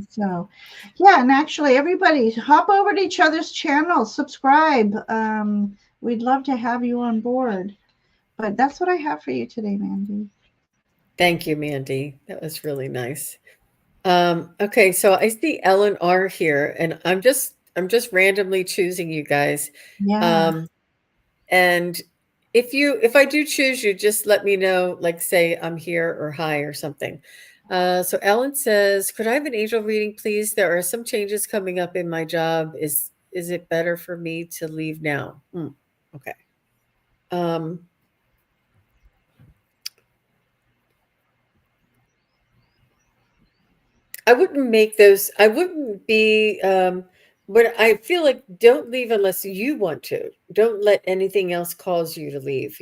So, yeah. And actually, everybody hop over to each other's channels, subscribe. We'd love to have you on board. But that's what I have for you today, Mandy. Thank you, Mandy. That was really nice. Okay, so I see Ellen R here, and I'm just randomly choosing you guys. Yeah. Um, and if I do choose you, just let me know, like say I'm here or hi or something. So Ellen says, "Could I have an angel reading, please? There are some changes coming up in my job. Is it better for me to leave now?" Okay. Um, I wouldn't make those. I wouldn't be. But I feel like don't leave unless you want to. Don't let anything else cause you to leave.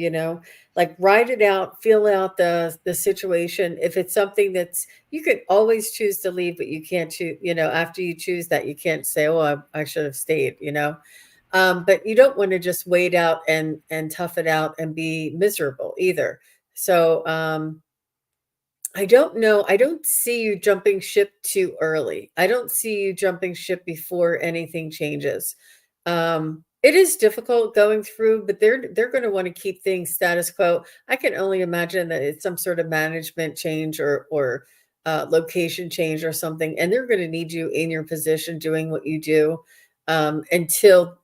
Like write it out, feel out the situation. If it's something that's you can always choose to leave, but you can't choose. After you choose that, you can't say, "Oh, I should have stayed." But you don't want to just wait out and tough it out and be miserable either. So I don't know. I don't see you jumping ship too early. I don't see you jumping ship before anything changes. It is difficult going through, but they're going to want to keep things status quo. I can only imagine that it's some sort of management change or location change or something, and they're going to need you in your position doing what you do until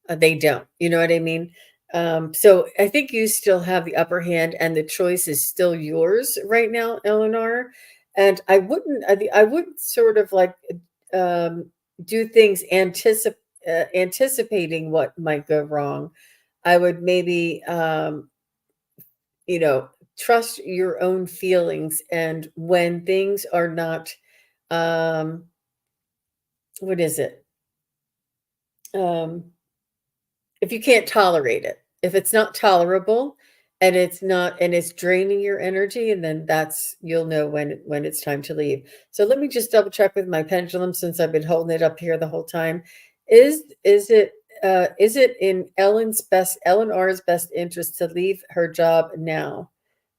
they don't. You know what I mean? So I think you still have the upper hand, and the choice is still yours right now, Eleanor. And I wouldn't sort of like um, do things anticipating what might go wrong. I would maybe you know trust your own feelings, and when things are not what is it? if you can't tolerate it, if it's not tolerable and it's draining your energy, and then that's you'll know when it's time to leave. So let me just double check with my pendulum since I've been holding it up here the whole time. Is it in Ellen R's best interest to leave her job now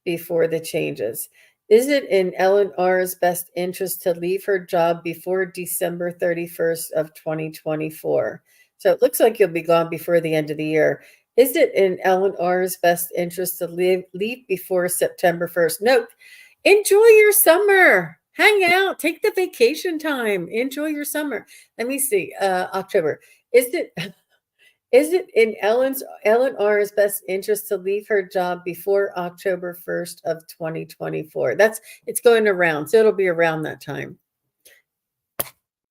before the changes? Is it in Ellen R's best interest to leave her job before December 31st of 2024? So it looks like you'll be gone before the end of the year. Is it in Ellen R's best interest to leave before September 1st? Nope. Enjoy your summer. Hang out. Take the vacation time. Enjoy your summer. Let me see. October. Is it is it in Ellen R's best interest to leave her job before October 1st of 2024? It's going around, so it'll be around that time.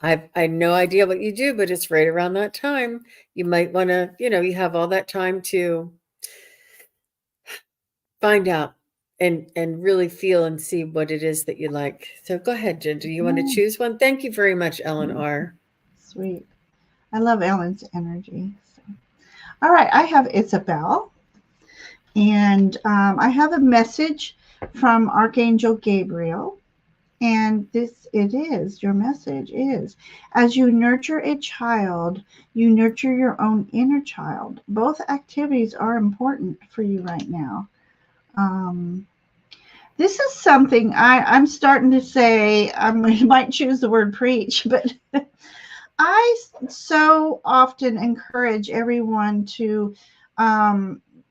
I no idea what you do, but it's right around that time. You might want to, you have all that time to find out and really feel and see what it is that you like. So go ahead, Ginger. You want to choose one? Thank you very much, Ellen R. Sweet. I love Ellen's energy. So. All right, I have Isabel. And I have a message from Archangel Gabriel. And your message is, as you nurture a child, you nurture your own inner child. Both activities are important for you right now. This is something I'm starting to say, I might choose the word preach, but I so often encourage everyone to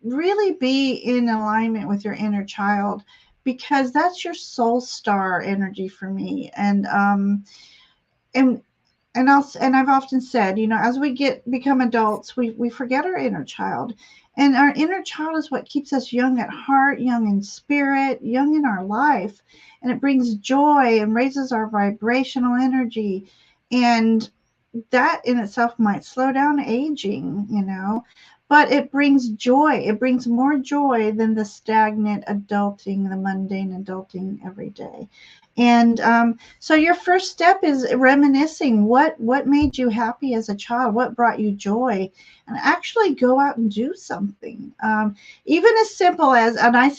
really be in alignment with your inner child, because that's your soul star energy for me. And I've often said, as we become adults, we forget our inner child. And our inner child is what keeps us young at heart, young in spirit, young in our life. And it brings joy and raises our vibrational energy. And that in itself might slow down aging, but it brings joy. It brings more joy than the stagnant adulting, the mundane adulting every day. And so your first step is reminiscing what made you happy as a child, what brought you joy, and actually go out and do something. Even as simple as, and I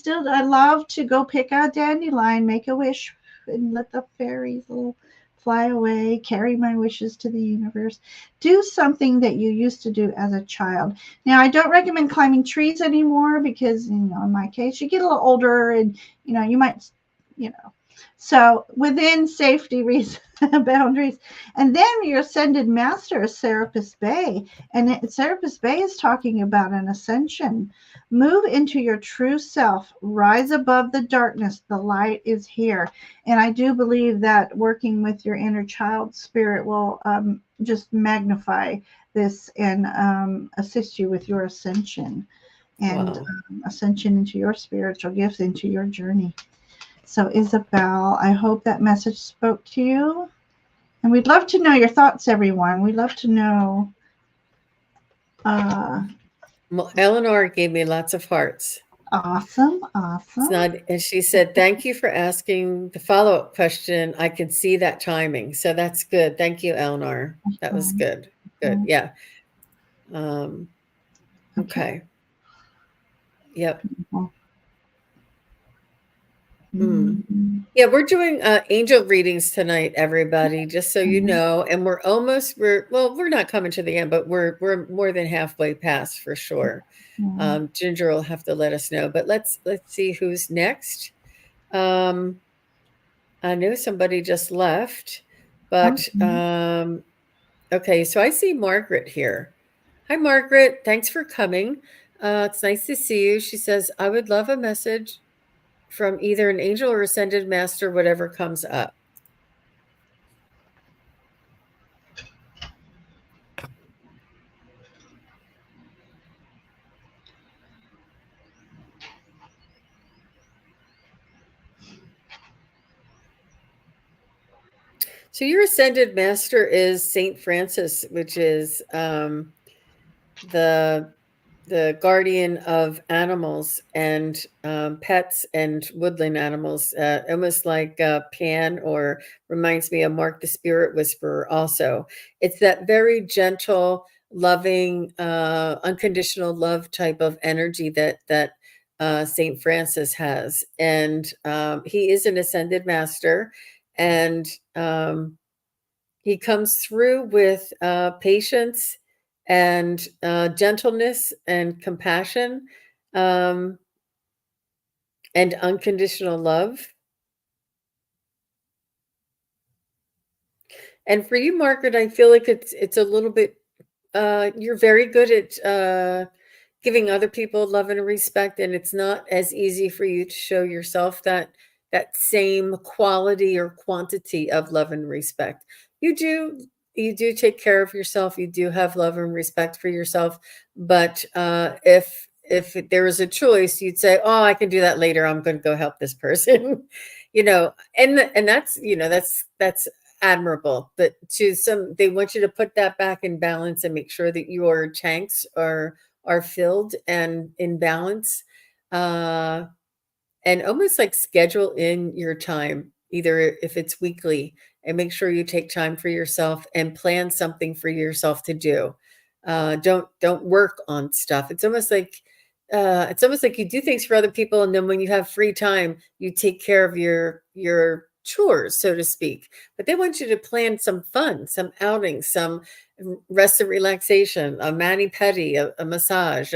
love to go pick a dandelion, make a wish, and let the fairies fly away, carry my wishes to the universe. Do something that you used to do as a child. Now, I don't recommend climbing trees anymore because, in my case, you get a little older and, you might, so within safety reasons, boundaries. And then your ascended master is Serapis Bey. And Serapis Bey is talking about an ascension. Move into your true self. Rise above the darkness. The light is here. And I do believe that working with your inner child spirit will just magnify this and assist you with your ascension and ascension into your spiritual gifts, into your journey. So Isabel, I hope that message spoke to you. And we'd love to know your thoughts, everyone. We'd love to know. Well, Eleanor gave me lots of hearts. Awesome. And she said, thank you for asking the follow-up question. I can see that timing. So that's good. Thank you, Eleanor. That was good. Good. Yeah. Okay. Yep. Yeah, we're doing angel readings tonight, everybody, just so you know. And we're not coming to the end, but we're more than halfway past for sure. Ginger will have to let us know. But let's see who's next. I know somebody just left, but okay, so I see Margaret here. Hi, Margaret. Thanks for coming. It's nice to see you. She says, I would love a message from either an angel or ascended master, whatever comes up. So your ascended master is Saint Francis, which is the guardian of animals and pets and woodland animals, almost like Pan, or reminds me of Mark the Spirit Whisperer also. It's that very gentle, loving, unconditional love type of energy that Saint Francis has, and he is an ascended master, and he comes through with patience and gentleness and compassion, um, and unconditional love. And for you, Margaret, I feel like it's a little bit, you're very good at giving other people love and respect, and it's not as easy for you to show yourself that same quality or quantity of love and respect. You do take care of yourself. You do have love and respect for yourself, but if there was a choice, you'd say, "Oh, I can do that later. I'm going to go help this person," and that's that's admirable. But to some, they want you to put that back in balance and make sure that your tanks are filled and in balance, uh, and almost like schedule in your time, either if it's weekly, and make sure you take time for yourself and plan something for yourself to do. Don't work on stuff. It's almost like you do things for other people, and then when you have free time, you take care of your chores, so to speak. But they want you to plan some fun, some outings, some rest and relaxation, a mani pedi, a massage,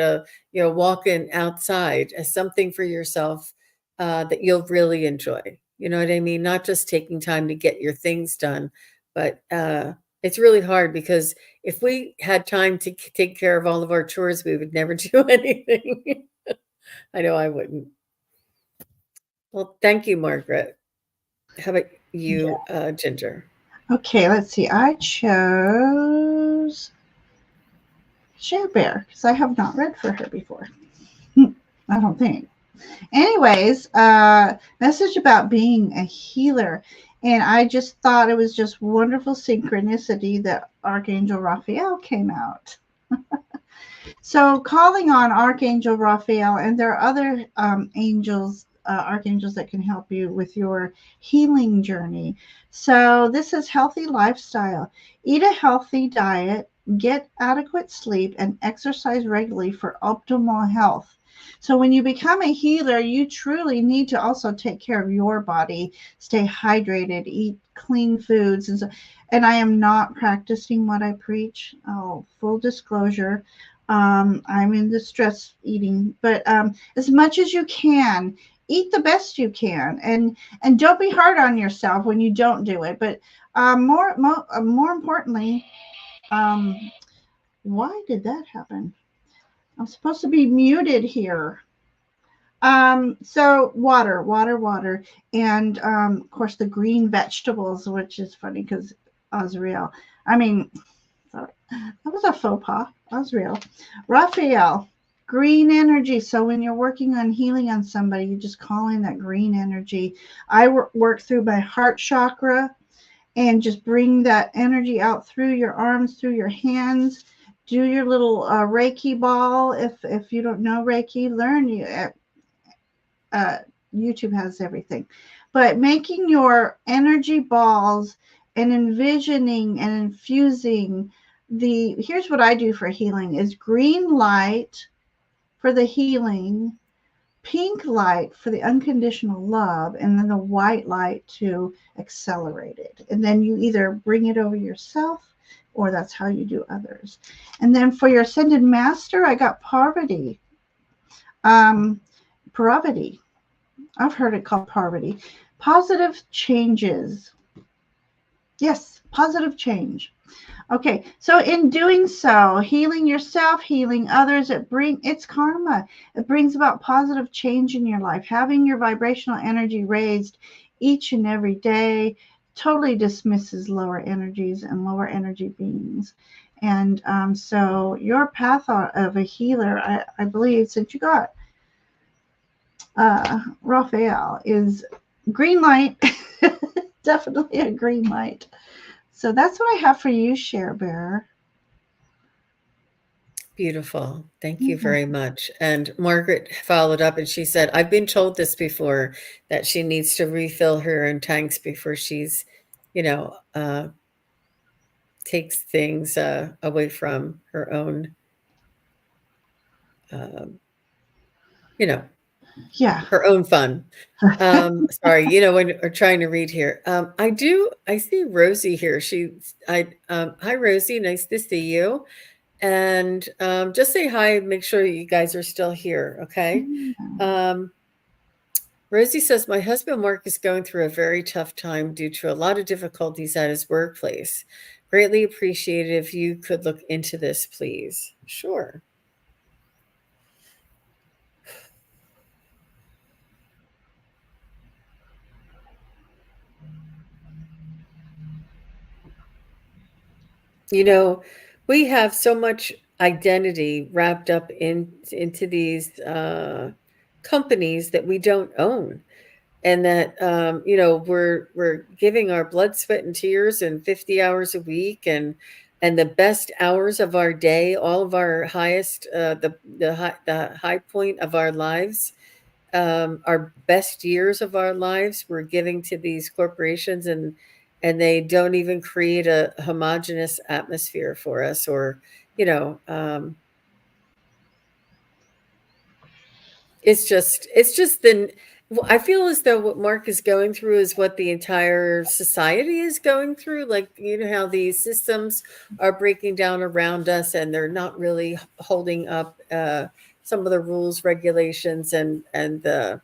walking outside, as something for yourself that you'll really enjoy. You know what I mean? Not just taking time to get your things done, but it's really hard because if we had time to take care of all of our chores, we would never do anything. I know I wouldn't. Well, thank you, Margaret. How about Yeah. you, Ginger? Okay, let's see. I chose Share Bear because I have not read for her before. I don't think. Anyways, message about being a healer. And I just thought it was just wonderful synchronicity that Archangel Raphael came out. So, calling on Archangel Raphael, and there are other archangels that can help you with your healing journey. So, this is healthy lifestyle. Eat a healthy diet, get adequate sleep, and exercise regularly for optimal health. So, when you become a healer, you truly need to also take care of your body, stay hydrated, eat clean foods, and so. And I am not practicing what I preach. Oh, full disclosure, I'm in the stress eating, but as much as you can, eat the best you can, and don't be hard on yourself when you don't do it. But more importantly, um, why did that happen? I'm supposed to be muted here. So water, and of course the green vegetables, which is funny because Osriel. I mean, sorry. That was a faux pas. That was real. Raphael, green energy. So when you're working on healing on somebody, you just call in that green energy. I work through my heart chakra and just bring that energy out through your arms, through your hands. Do your little Reiki ball. If you don't know Reiki, learn. Uh, YouTube has everything. But making your energy balls and envisioning and infusing here's what I do for healing is green light for the healing, pink light for the unconditional love, and then the white light to accelerate it. And then you either bring it over yourself or that's how you do others. And then for your ascended master, I got Parvati. Um, Parvati. I've heard it called Parvati. Positive changes. Yes, positive change. Okay, so in doing so, healing yourself, healing others, it's karma. It brings about positive change in your life. Having your vibrational energy raised each and every day totally dismisses lower energies and lower energy beings. And so your path of a healer, I believe, since you got Raphael, is green light. Definitely a green light. So that's what I have for you, Share Bearer. Beautiful. Thank you very much. And Margaret followed up and she said, I've been told this before, that she needs to refill her own tanks before she's, you know, takes things away from her own, um, you know, Yeah. her own fun. Sorry, when we're trying to read here. I see Rosie here. Hi Rosie, nice to see you. And just say hi, make sure you guys are still here, okay? Um, Rosie says, my husband Mark is going through a very tough time due to a lot of difficulties at his workplace. Greatly appreciated if you could look into this, please. Sure. You know, we have so much identity wrapped up into these companies that we don't own, and that we're giving our blood, sweat, and tears, and 50 hours a week, and the best hours of our day, all of our highest, the high point of our lives, our best years of our lives, we're giving to these corporations, and they don't even create a homogenous atmosphere for us, or you know um, it's just then I feel as though what Mark is going through is what the entire society is going through. Like, how these systems are breaking down around us, and they're not really holding up some of the rules, regulations, and the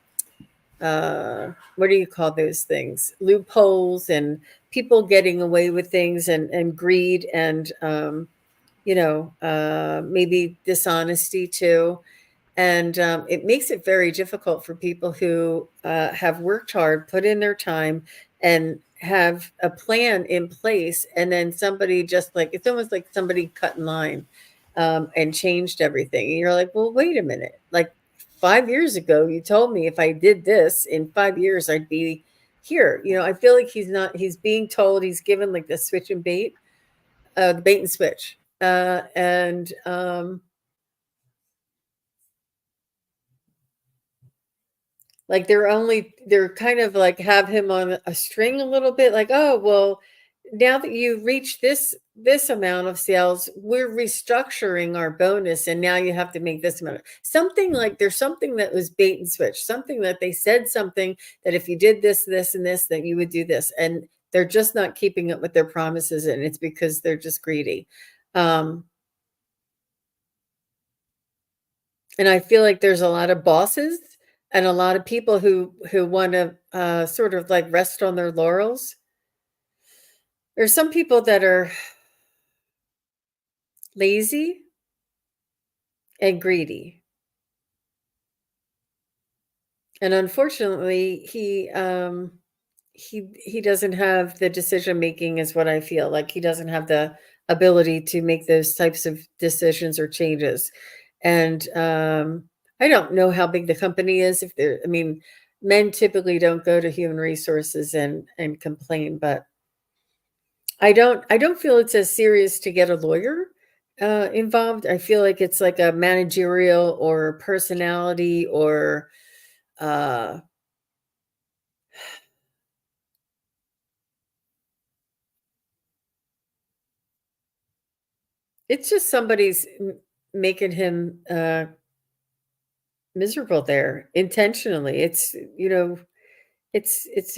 what do you call those things? Loopholes, and people getting away with things, and greed, and maybe dishonesty too. And it makes it very difficult for people who have worked hard, put in their time, and have a plan in place. And then somebody just like, it's almost like somebody cut in line and changed everything. And you're like, well, wait a minute. Like 5 years ago, you told me if I did this in 5 years, I'd be here. I feel like he's being told, he's given like the switch and bait, the bait and switch. And Like they're kind of like have him on a string a little bit, like, oh well, now that you reach this amount of sales, we're restructuring our bonus, and now you have to make this amount. Something like there's something that was bait and switch, something that they said something that if you did this, this, and this, that you would do this. And they're just not keeping up with their promises, and it's because they're just greedy. Um, And I feel like there's a lot of bosses and a lot of people who want to sort of like rest on their laurels. There's some people that are lazy and greedy, and unfortunately, he doesn't have the decision making. Is what I feel like. He doesn't have the ability to make those types of decisions or changes. And I don't know how big the company is. If they're, I mean, men typically don't go to human resources and complain, but I don't feel it's as serious to get a lawyer involved. I feel like it's like a managerial or personality, or uh, it's just somebody's making him miserable there intentionally. It's a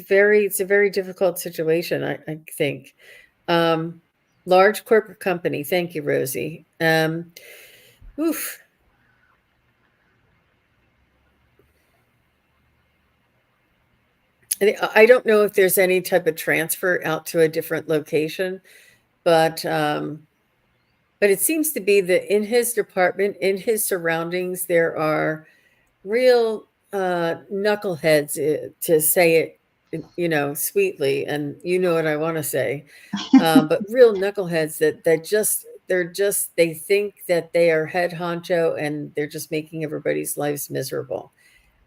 very difficult situation, I think. Um, Large corporate company. Thank you, Rosie. Oof. I don't know if there's any type of transfer out to a different location, but but it seems to be that in his department, in his surroundings, there are real knuckleheads, to say it, sweetly, and you know what I want to say, but real knuckleheads that they think that they are head honcho, and they're just making everybody's lives miserable.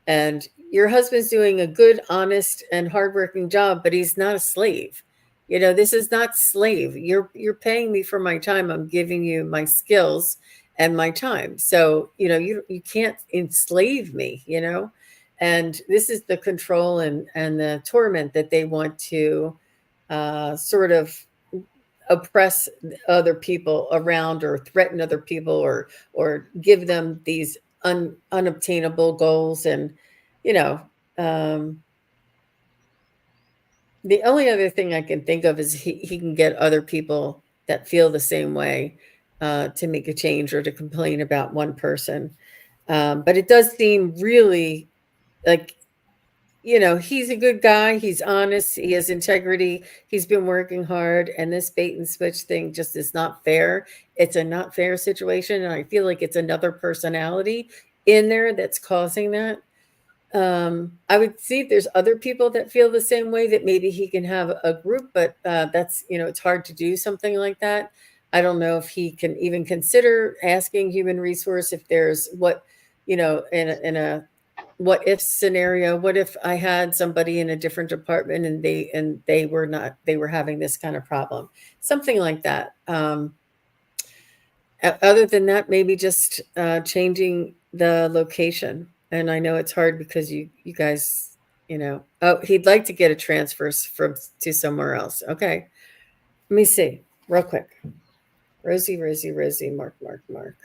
And your husband's doing a good, honest, and hardworking job, but he's not a slave. This is not slave. You're paying me for my time. I'm giving you my skills and my time. So, you can't enslave me. And this is the control and the torment that they want to sort of oppress other people around or threaten other people or give them these unobtainable goals. And you know, um, the only other thing I can think of is he can get other people that feel the same way to make a change or to complain about one person. But it does seem really like, he's a good guy. He's honest. He has integrity. He's been working hard. And this bait and switch thing just is not fair. It's a not fair situation. And I feel like it's another personality in there that's causing that. I would see if there's other people that feel the same way, that maybe he can have a group, but that's, it's hard to do something like that. I don't know if he can even consider asking human resource if there's in a what if scenario. What if I had somebody in a different department and they were having this kind of problem, something like that. Other than that, maybe just changing the location. And I know it's hard because you guys, oh, he'd like to get a transfer from to somewhere else. Okay, let me see real quick. Rosie, Rosie, Rosie, Mark, Mark, Mark.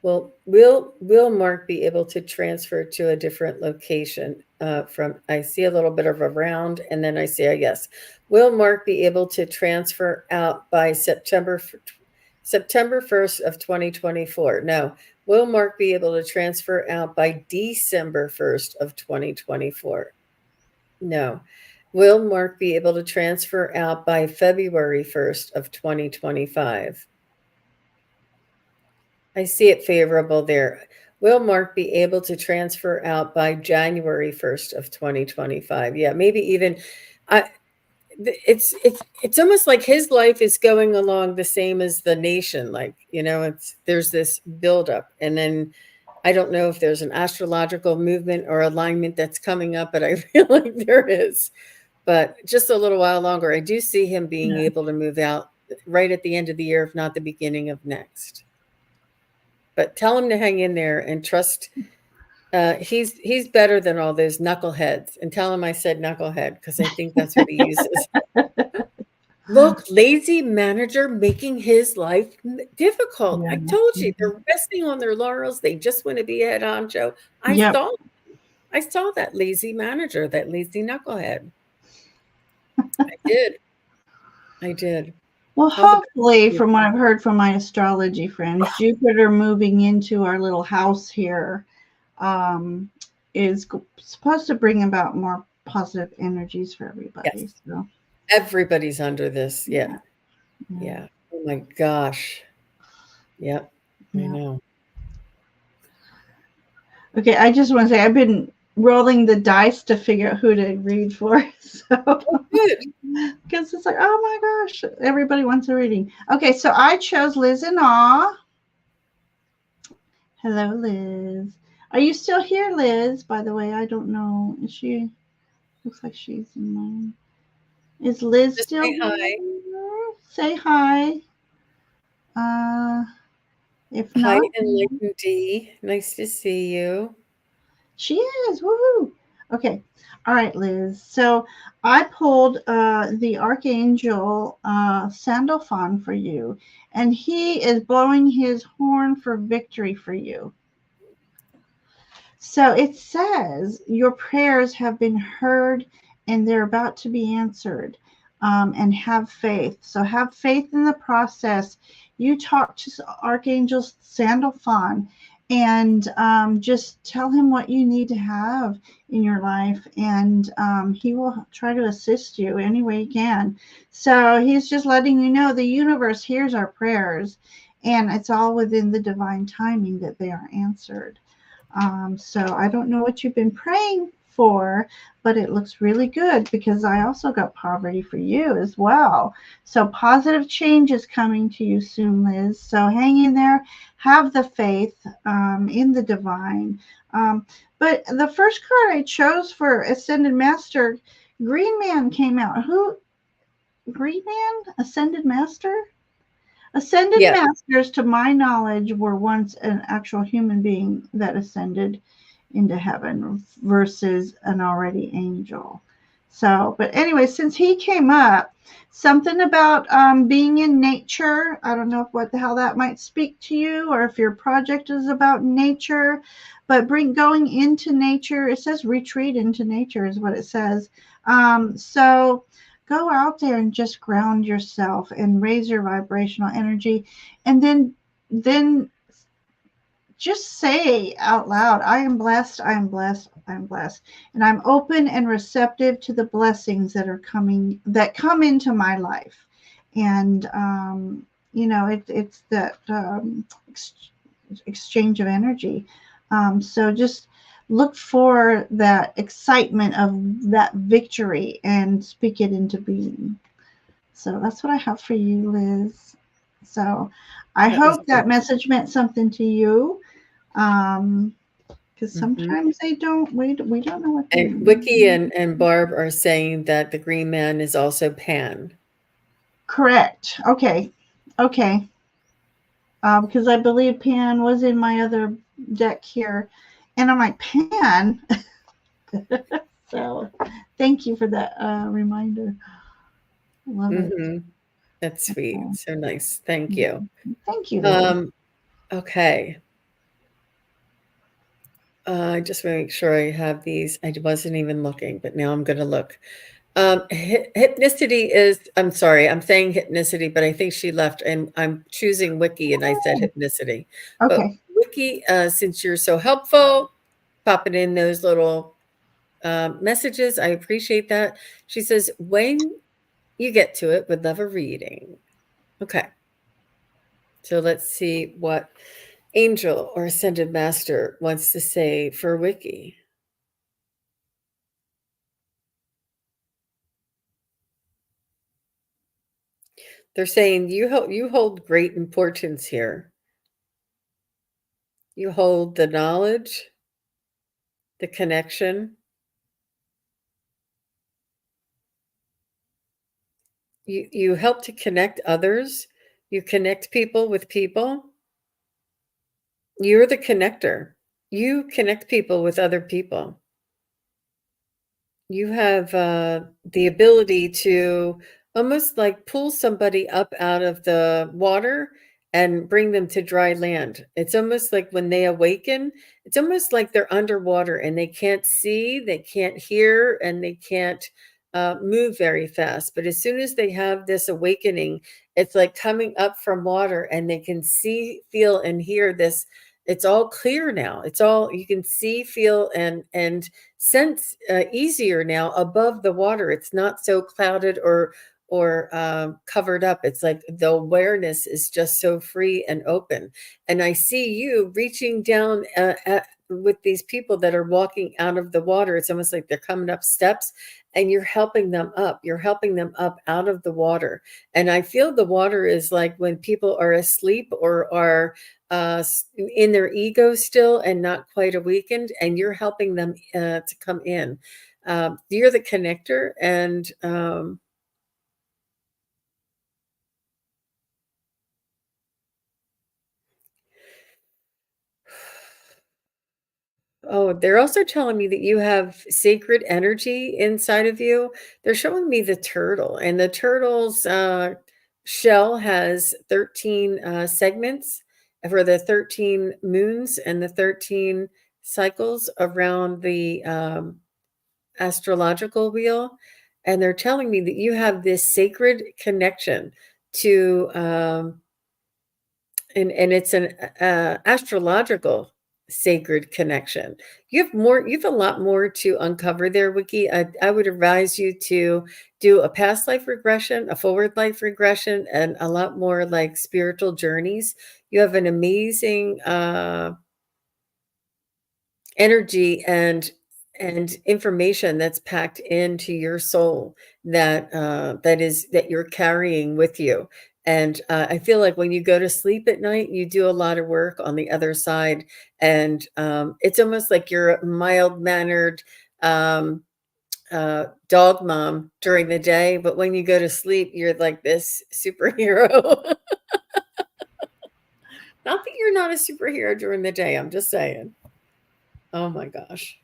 Well, will Mark be able to transfer to a different location from? I see a little bit of a round, and then I see a yes. Will Mark be able to transfer out by September 1st of 2024? No. Will Mark be able to transfer out by December 1st of 2024? No. Will Mark be able to transfer out by February 1st of 2025? I see it favorable there. Will Mark be able to transfer out by January 1st of 2025? Yeah, maybe even I it's almost like his life is going along the same as the nation. Like, there's this buildup. And then I don't know if there's an astrological movement or alignment that's coming up, but I feel like there is. But just a little while longer, I do see him being Yeah. able to move out right at the end of the year, if not the beginning of next. But tell him to hang in there and trust. He's better than all those knuckleheads. And tell him I said knucklehead because I think that's what he uses. Look, lazy manager making his life difficult. Yeah. I told you they're resting on their laurels. They just want to be head honcho. I Yep. saw, I saw that lazy manager, that lazy knucklehead. I did. I did. Well, All the best hopefully, to you. from what I've heard from my astrology friends, Jupiter moving into our little house here um, is supposed to bring about more positive energies for everybody. Yes, So, everybody's under this. Yeah, yeah, yeah, yeah. Oh my gosh. Yep, I yeah. know. Okay, I just want to say I've been rolling the dice to figure out who to read for. So, Oh, good. because it's like, oh my gosh, everybody wants a reading. Okay, so I chose Liz and Awe. Hello, Liz. Are you still here, Liz? By the way, I don't know. Is she? Looks like she's in mine. Is Liz Just still say hi. here? Say hi. Uh, if Hi, not, Enlightened D. Nice to see you. she is. Woohoo! Okay. All right, Liz. So I pulled the Archangel Sandalphon for you, and he is blowing his horn for victory for you. So it says your prayers have been heard and they're about to be answered. And have faith. So have faith in the process. You talk to Archangel Sandalphon and just tell him what you need to have in your life, and he will try to assist you any way he can. So he's just letting you know the universe hears our prayers, and it's all within the divine timing that they are answered. So I don't know what you've been praying for, but it looks really good because I also got poverty for you as well. So positive change is coming to you soon, Liz. So hang in there, have the faith in the divine. But the first card I chose for Ascended Master, Green Man came out. Who? Green Man? Ascended Master? Ascended Yeah. masters, to my knowledge, were once an actual human being that ascended into heaven versus an already angel. So, but anyway, since he came up, something about being in nature. I don't know what the hell that might speak to you, or if your project is about nature. But bring going into nature. It says retreat into nature is what it says. So go out there and just ground yourself and raise your vibrational energy, and then just say out loud, I am blessed, I am blessed, I am blessed. And I'm open and receptive to the blessings that are coming, that come into my life. And, it's that exchange of energy. So just look for that excitement of that victory and speak it into being. So that's what I have for you, Liz. So I That was hope that good. message meant something to you. Because Hmm. sometimes they don't. We don't know what they And Wiki mean. and Barb are saying that the green man is also Pan. Correct. Okay. Okay. Because I believe Pan was in my other deck here, and I'm like Pan. So, thank you for that reminder. I love it. Hmm. That's sweet. So nice. Thank you. Thank you, Liz. Um, okay. I just want to make sure I have these. I wasn't even looking, but now I'm going to look. Hypnicity is, I'm sorry, I'm saying hypnicity, but I think she left and I'm choosing Wiki and I said Oh, hypnicity. But okay. Wiki, since you're so helpful, popping in those little messages, I appreciate that. She says, when you get to it, would love a reading. Okay. So let's see what Angel or Ascended Master wants to say for Wiki. They're saying you hold great importance here. You hold the knowledge, the connection. You help to connect others. You connect people with people. You're the connector. You connect people with other people. You have the ability to almost like pull somebody up out of the water and bring them to dry land. It's almost like when they awaken, it's almost like they're underwater and they can't see, they can't hear, and they can't move very fast. But as soon as they have this awakening, it's like coming up from water and they can see, feel, and hear this. It's all clear now. It's all you can see, feel, and sense easier now above the water. It's not so clouded or covered up. It's like the awareness is just so free and open. And I see you reaching down with these people that are walking out of the water. It's almost like they're coming up steps and you're helping them up. You're helping them up out of the water. And I feel the water is like when people are asleep or are in their ego still and not quite awakened, and you're helping them to come in. You're the connector, and oh, they're also telling me that you have sacred energy inside of you. They're showing me the turtle, and the turtle's shell has 13 segments for the 13 moons and the 13 cycles around the astrological wheel. And they're telling me that you have this sacred connection to and it's an astrological sacred connection. You have a lot more to uncover there, Wiki. I would advise you to do a past life regression, a forward life regression, and a lot more like spiritual journeys. You have an amazing energy and information that's packed into your soul that you're carrying with you. And I feel like when you go to sleep at night, you do a lot of work on the other side, and it's almost like you're a mild mannered um, dog mom during the day, but when you go to sleep, you're like this superhero. Not that you're not a superhero during the day, I'm just saying. Oh my gosh.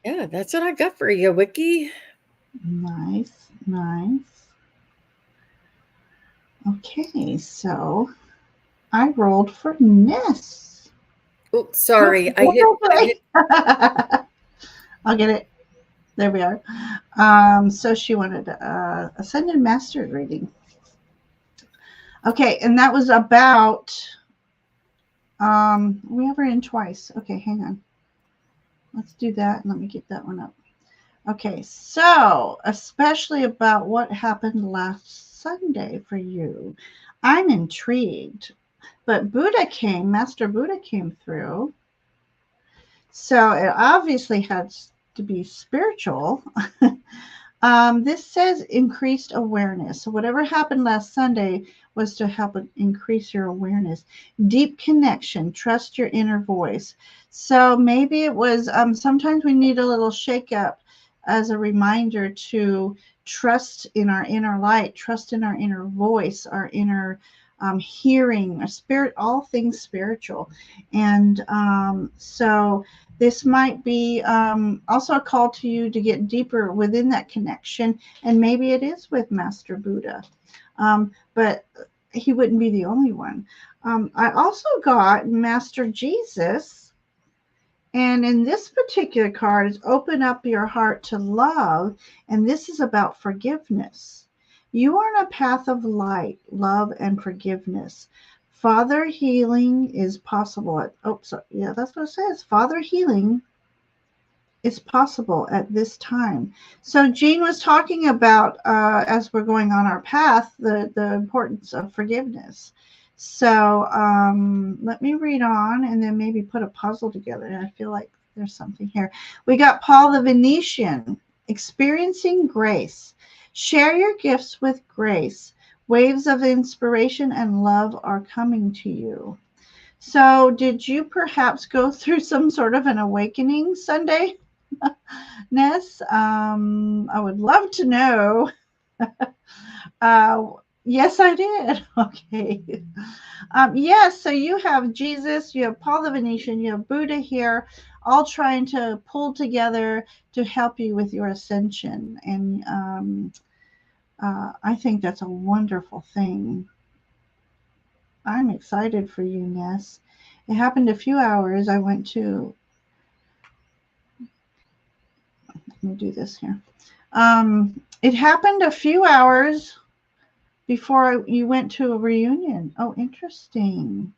Yeah, that's what I got for you, Wiki. Nice, nice. Okay, so I rolled for Ness. Oh, Oh, sorry. I okay. hit I'll get it. There we are. So she wanted Ascended Master reading. Okay, and that was about we have her in twice. Okay, hang on. Let's do that. Let me get that one up. Okay, so especially about what happened last Sunday for you. I'm intrigued. But Buddha came, Master Buddha came through. So it obviously had to be spiritual. This says increased awareness. So whatever happened last Sunday was to help increase your awareness. Deep connection. Trust your inner voice. So maybe it was. Sometimes we need a little shake up as a reminder to trust in our inner light, trust in our inner voice, our inner hearing, our spirit, all things spiritual. And so this might be also a call to you to get deeper within that connection, and maybe it is with Master Buddha, but he wouldn't be the only one. I also got Master Jesus, and in this particular card is open up your heart to love, and this is about forgiveness. You are on a path of light, love, and forgiveness. Father healing is possible. Yeah, that's what it says. Father healing is possible at this time. So Jean was talking about as we're going on our path, the importance of forgiveness. So let me read on and then maybe put a puzzle together. And I feel like there's something here. We got Paul the Venetian, experiencing grace. Share your gifts with grace. Waves of inspiration and love are coming to you. So, did you perhaps go through some sort of an awakening Sunday? Ness, I would love to know. Uh, yes, I did. Okay. Yes, so you have Jesus, you have Paul the Venetian, you have Buddha here, all trying to pull together to help you with your ascension. And I think that's a wonderful thing. I'm excited for you, Ness. It happened a few hours. I went to, let me do this here. It happened a few hours before you went to a reunion. Oh, interesting.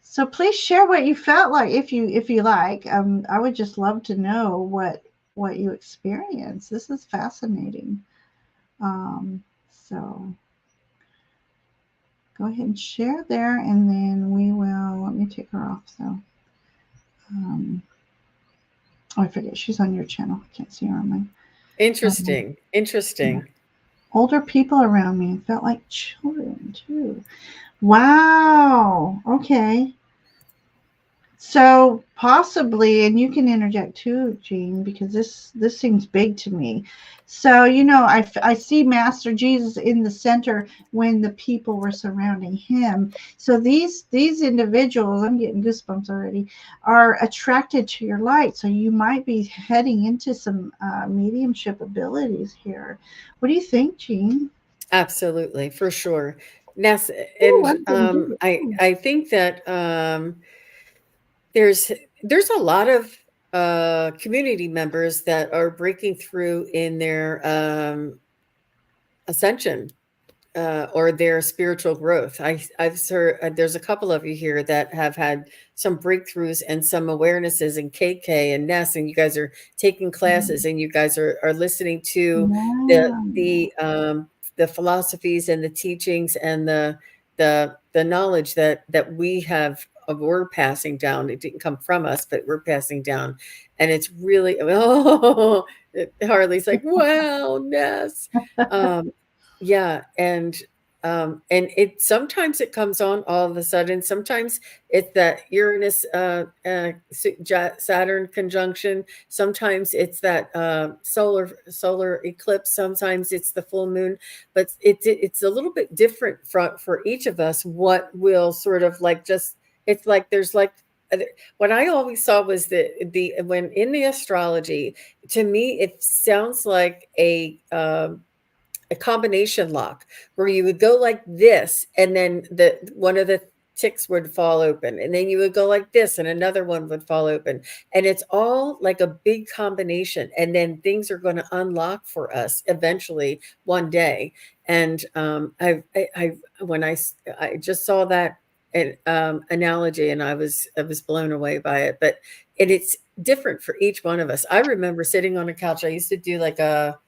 So please share what you felt like, if you like. I would just love to know what you experienced. This is fascinating. So go ahead and share there, and then we will. Let me take her off. So, oh, I forget she's on your channel. I can't see her on mine. interesting. Yeah. Interesting. Older people around me felt like children too. Wow. Okay. So possibly, and you can interject too, Jean, because this seems big to me. So I see Master Jesus in the center when the people were surrounding him. So these individuals, I'm getting goosebumps already, are attracted to your light. So you might be heading into some mediumship abilities here. What do you think, Jean? Absolutely, for sure. Ness, Oh, and I'm getting giddy. I think that there's there's a lot of community members that are breaking through in their ascension or their spiritual growth. I've heard there's a couple of you here that have had some breakthroughs and some awarenesses in KK and Ness, and you guys are taking classes and you guys are listening to the Yeah. the um, the philosophies and the teachings and the knowledge that we have. We're passing down. It didn't come from us, but we're passing down, and it's really oh, Harley's like, wow, Ness. Um, yeah, and it sometimes it comes on all of a sudden. Sometimes it's that Uranus Saturn conjunction. Sometimes it's that solar eclipse. Sometimes it's the full moon. But it's a little bit different for each of us. What will sort of like just it's like there's like what I always saw was the when in the astrology, to me, it sounds like a combination lock where you would go like this and then the one of the ticks would fall open and then you would go like this and another one would fall open, and it's all like a big combination, and then things are going to unlock for us eventually one day. And I when I just saw that analogy, and I was blown away by it. But it's different for each one of us. I remember sitting on a couch. I used to do like a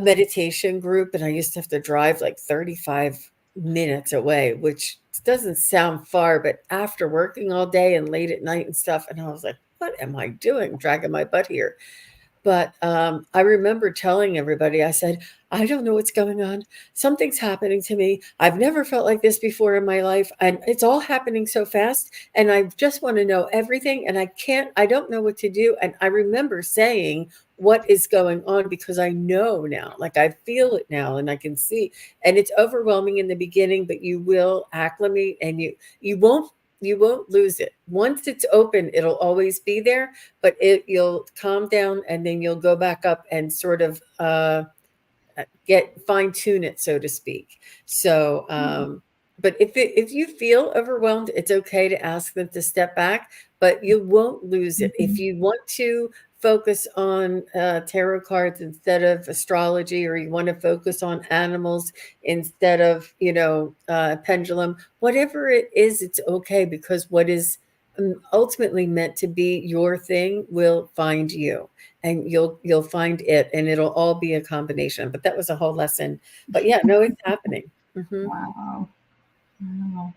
meditation group, and I used to have to drive like 35 minutes away, which doesn't sound far, but after working all day and late at night and stuff, and I was like, what am I doing dragging my butt here? But I remember telling everybody, I said, I don't know what's going on. Something's happening to me. I've never felt like this before in my life. And it's all happening so fast. And I just want to know everything. And I don't know what to do. And I remember saying what is going on because I know now, like I feel it now and I can see. And it's overwhelming in the beginning, but you will acclimate, and you won't lose it. Once it's open, it'll always be there, but you'll calm down and then you'll go back up and sort of get fine tune it, so to speak. So, but if you feel overwhelmed, it's okay to ask them to step back, but you won't lose it. If Mhm. you want to focus on tarot cards instead of astrology, or you want to focus on animals instead of pendulum, whatever it is, it's okay, because what is ultimately meant to be your thing will find you, and you'll find it, and it'll all be a combination. But that was a whole lesson. But yeah, no, it's happening. Wow. Wow.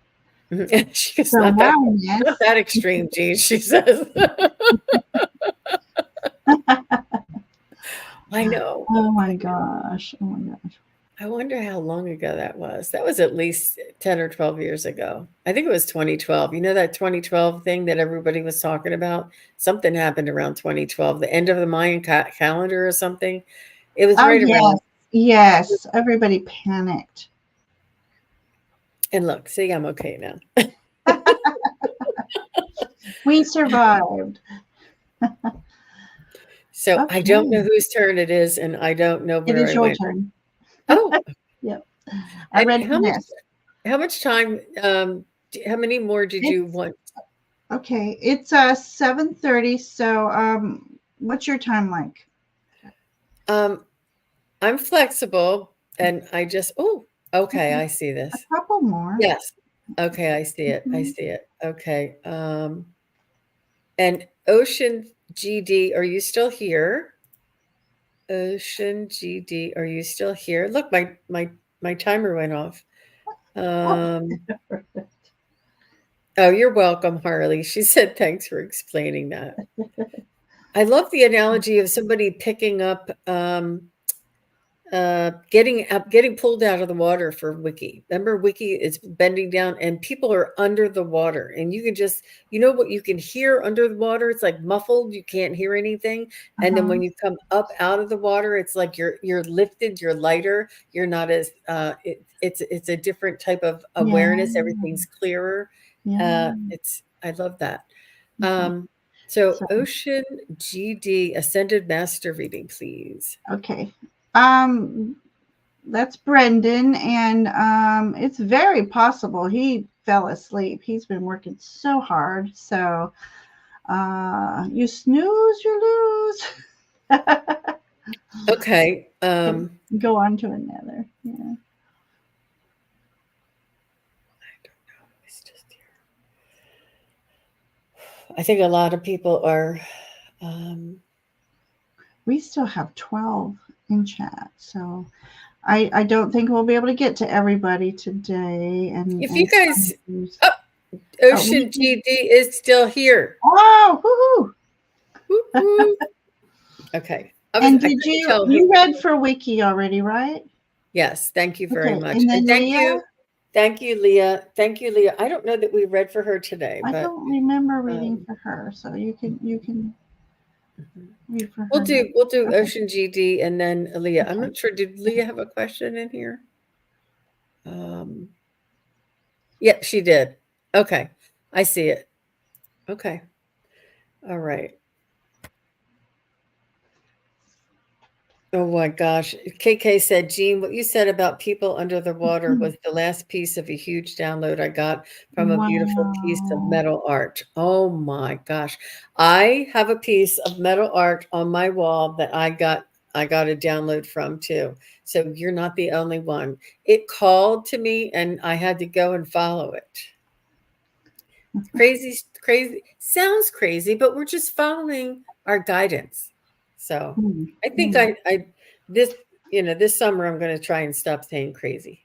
She goes, So not that, wow, not Miss. that extreme, Jean, she says. I know. Oh I my know. gosh. Oh my gosh. I wonder how long ago that was. That was at least 10 or 12 years ago. I think it was 2012. You know that 2012 thing that everybody was talking about? Something happened around 2012, the end of the Mayan calendar or something. It was Oh right around. yes. Yes. Everybody panicked. And look, see, I'm okay now. We survived. So I don't know Okay. whose turn it is, and I don't know It where is I your went. turn. Oh, Yep. I and read for Miss. how much time, how many more did you It's want? okay. It's 7:30. So what's your time like? Um, I'm flexible, and I just oh, okay, Okay. I see A this. couple more. Yes. Okay, I see it. I Mhm. see it. Okay. And Ocean GD, are you still here? Ocean GD, are you still here? Look, my timer went off. Oh, Um, oh, you're welcome, Harley. She said, thanks for explaining that. I love the analogy of somebody picking up getting pulled out of the water for Wiki. Remember, Wiki is bending down and people are under the water, and you can just, what you can hear under the water, it's like muffled, you can't hear anything. And then uh-huh. when you come up out of the water, it's like you're lifted, you're lighter, you're not as it's a different type of Yeah. awareness, everything's clearer. Yeah. It's I love that. Okay. So So Ocean GD Ascended Master reading, please. okay. Um that's Brendan, and it's very possible he fell asleep. He's been working so hard. So you snooze, you lose. Okay. Go on to another. Yeah. It's just here. I think a lot of people are. Um, We still have 12 in chat. So I don't think we'll be able to get to everybody today. if you And guys, some, oh, we Ocean can, GD is still here. oh, woohoo. Whoop, whoop. Okay, And I did couldn't tell who. you read for Wiki already, right? Yes, thank you very Okay. much, And and then Leah, thank you, Leah. Thank you, Leah. I don't know that we read for her today, I but don't remember reading um, for her, so you can mhm. read for we'll her do next. we'll do Okay. Ocean GD and then Leah. I'm Okay. not sure. Did Leah have a question in here? Um, yep, she did. Okay, I see it. Okay. All right. Oh my gosh. KK said, Jean, what you said about people under the water was the last piece of a huge download I got from a beautiful piece of Wow. metal art. Oh my gosh. I have a piece of metal art on my wall that I got a download from too. So you're not the only one. It called to me and I had to go and follow it. Crazy, crazy. Sounds crazy, but we're just following our guidance. So Mm, I think mm. this, this summer I'm going to try and stop saying crazy.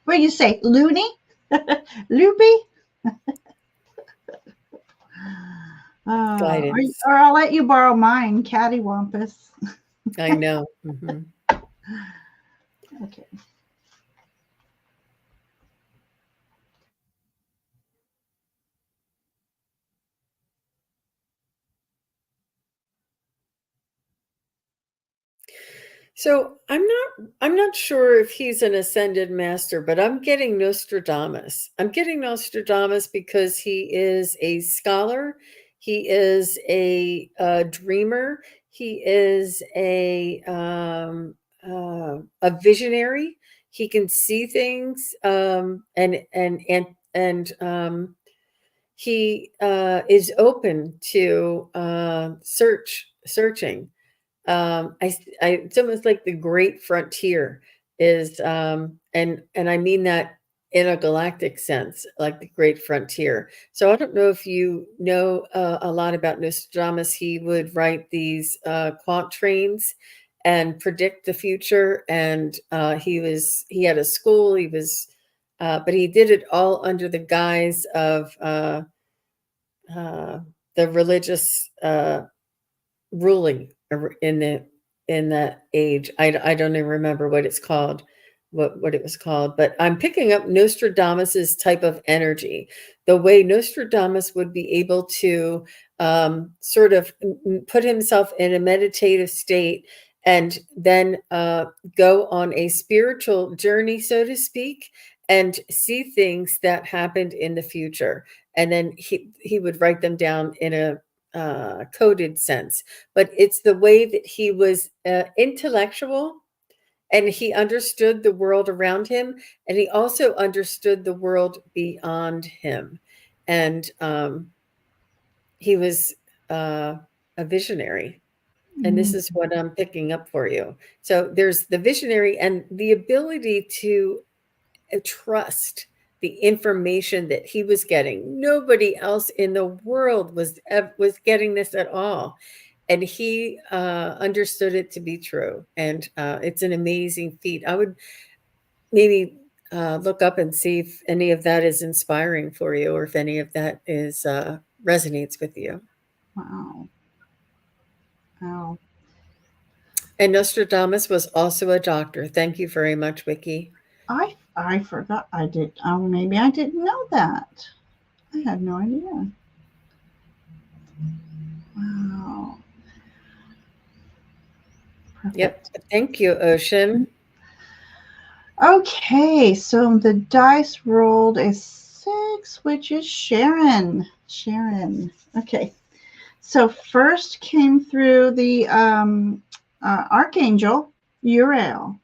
What do you say, loony? Loopy? Guidance. Or I'll let you borrow mine, cattywampus. I know. Hmm. Okay. So I'm not sure if he's an ascended master, but I'm getting Nostradamus. I'm getting Nostradamus because he is a scholar, he is a dreamer, he is a visionary. He can see things, and he is open to searching. It's almost like the great frontier is, and I mean that in a galactic sense, like the great frontier. So I don't know if you know a lot about Nostradamus. He would write these quant trains and predict the future. And he had a school. But he did it all under the guise of uh, the religious ruling in that age. I don't even remember what it's called, what it was called, but I'm picking up Nostradamus's type of energy, the way Nostradamus would be able to sort of put himself in a meditative state and then go on a spiritual journey, so to speak, and see things that happened in the future. And then he would write them down in a coded sense, but it's the way that he was intellectual and he understood the world around him, and he also understood the world beyond him. And he was a visionary. And this Mm, is what I'm picking up for you. So there's the visionary and the ability to trust the information that he was getting. Nobody else in the world was getting this at all, and he understood it to be true. And it's an amazing feat. I would maybe look up and see if any of that is inspiring for you, or if any of that is resonates with you. wow. Wow. And Nostradamus was also a doctor. Thank you very much, Vicky. I forgot I did. Oh, maybe I didn't know that. I had no idea. Wow. Yep. Perfect. Thank you, Ocean. Okay, so the dice rolled a 6, which is Sharon. Sharon. Okay. So first came through the Archangel, Uriel.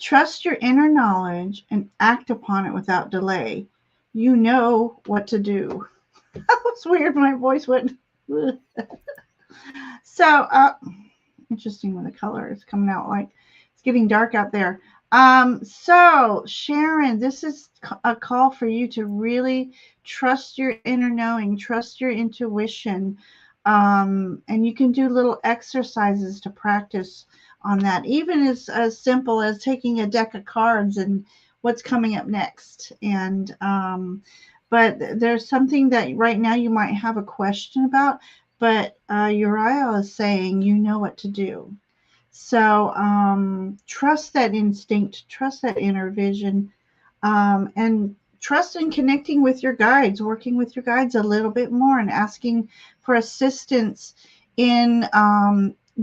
Trust your inner knowledge and act upon it without delay. You know what to do. That was weird. My voice went. So, interesting when the color is coming out like it's getting dark out there. So Sharon, this is a call for you to really trust your inner knowing, trust your intuition. And you can do little exercises to practice on that, even as simple as taking a deck of cards and what's coming up next. And but there's something that right now you might have a question about, but Uriel is saying you know what to do. So trust that instinct, trust that inner vision, and trust in connecting with your guides, working with your guides a little bit more, and asking for assistance in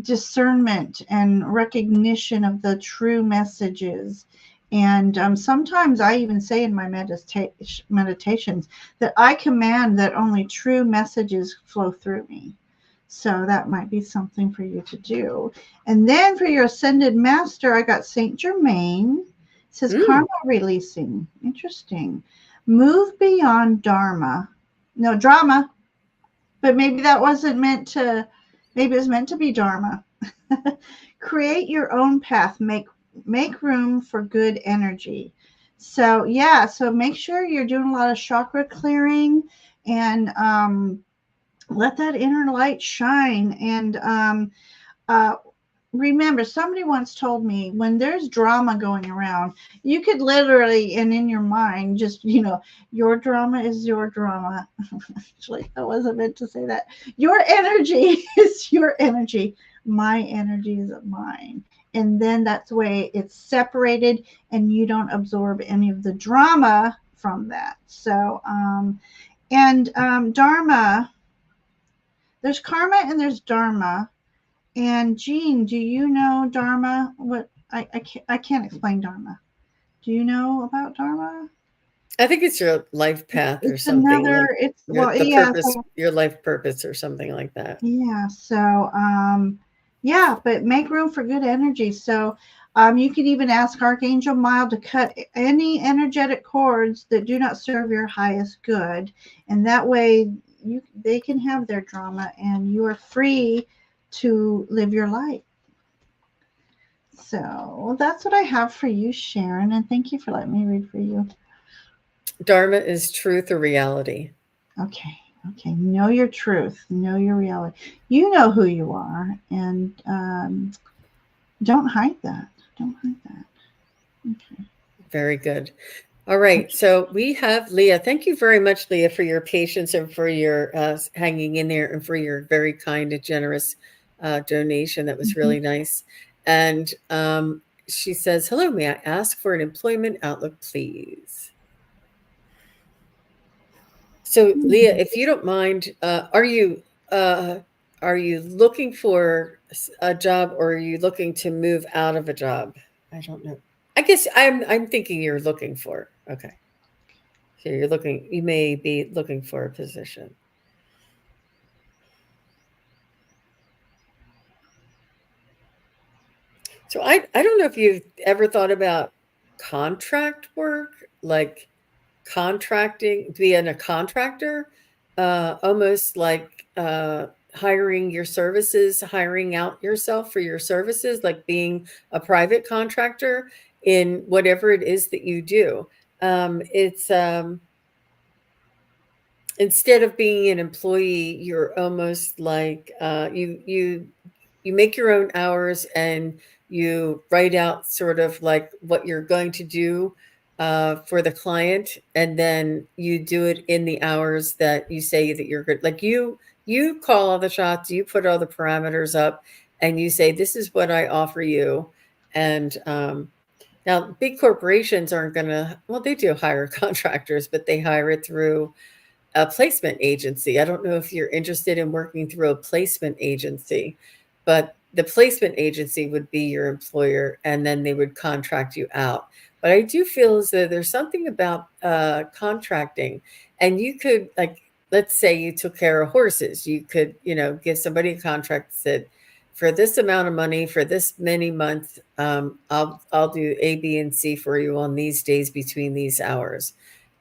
discernment and recognition of the true messages And sometimes I even say in my meditations that I command that only true messages flow through me. So that might be something for you to do. And then for your ascended master, I got Saint Germain. It says Mm. karma releasing. Interesting. Move beyond dharma. No drama, but maybe that wasn't meant to. Maybe it was meant to be dharma. Create your own path. Make room for good energy. So yeah, so make sure you're doing a lot of chakra clearing and let that inner light shine. And uh, remember, somebody once told me when there's drama going around, you could literally and in your mind just, your drama is your drama. Actually, I wasn't meant to say that. Your energy is your energy. My energy is mine. And then that's the way it's separated and you don't absorb any of the drama from that. So, and Dharma, there's karma and there's Dharma. And Jean, do you know Dharma? What I can't explain Dharma. Do you know about Dharma? I think it's your life path or It's something another. like It's your well, the yeah. purpose, So your life purpose or something like that. yeah. So yeah. But make room for good energy. So you could even ask Archangel Mild to cut any energetic cords that do not serve your highest good, and that way they can have their drama, and you are free to live your life. So that's what I have for you, Sharon, and thank you for letting me read for you. Dharma is truth or reality. Okay, okay. Know your truth, know your reality. You know who you are, and don't hide that. Don't hide that. Okay. Very good. All right. So we have Leah. Thank you very much, Leah, for your patience and for your hanging in there and for your very kind and generous donation. That was Mhm. really nice. And she says, "Hello, may I ask for an employment outlook, please?" So, Leah, Mhm. if you don't mind, uh, are you looking for a job or are you looking to move out of a job? I don't know. I guess I'm thinking you're looking for. Okay. So you may be looking for a position. So I don't know if you've ever thought about contract work, like contracting, being a contractor, almost like hiring your services, hiring out yourself for your services, like being a private contractor in whatever it is that you do. It's instead of being an employee, you're almost like you make your own hours and you write out sort of like what you're going to do for the client, and then you do it in the hours that you say that you're good. Like you call all the shots, you put all the parameters up, and you say this is what I offer you. And now big corporations aren't going to. Well, they do hire contractors, but they hire it through a placement agency. I don't know if you're interested in working through a placement agency, but the placement agency would be your employer and then they would contract you out. But I do feel as though there's something about contracting, and you could, like, let's say you took care of horses, you could, give somebody a contract that said, for this amount of money for this many months, I'll do A, B, and C for you on these days between these hours.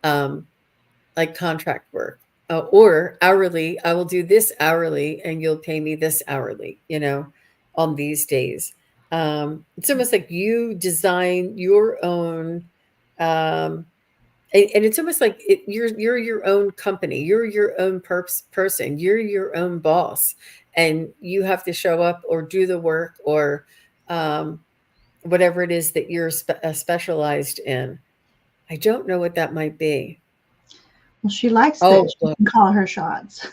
Um, like contract work, or hourly. I will do this hourly and you'll pay me this hourly, on these days. It's almost like you design your own, and it's almost like you're your own company. You're your own person. You're your own boss, and you have to show up or do the work or um, whatever it is that you're specialized in. I don't know what that might be. Well, she likes Oh, this. She can call her shots.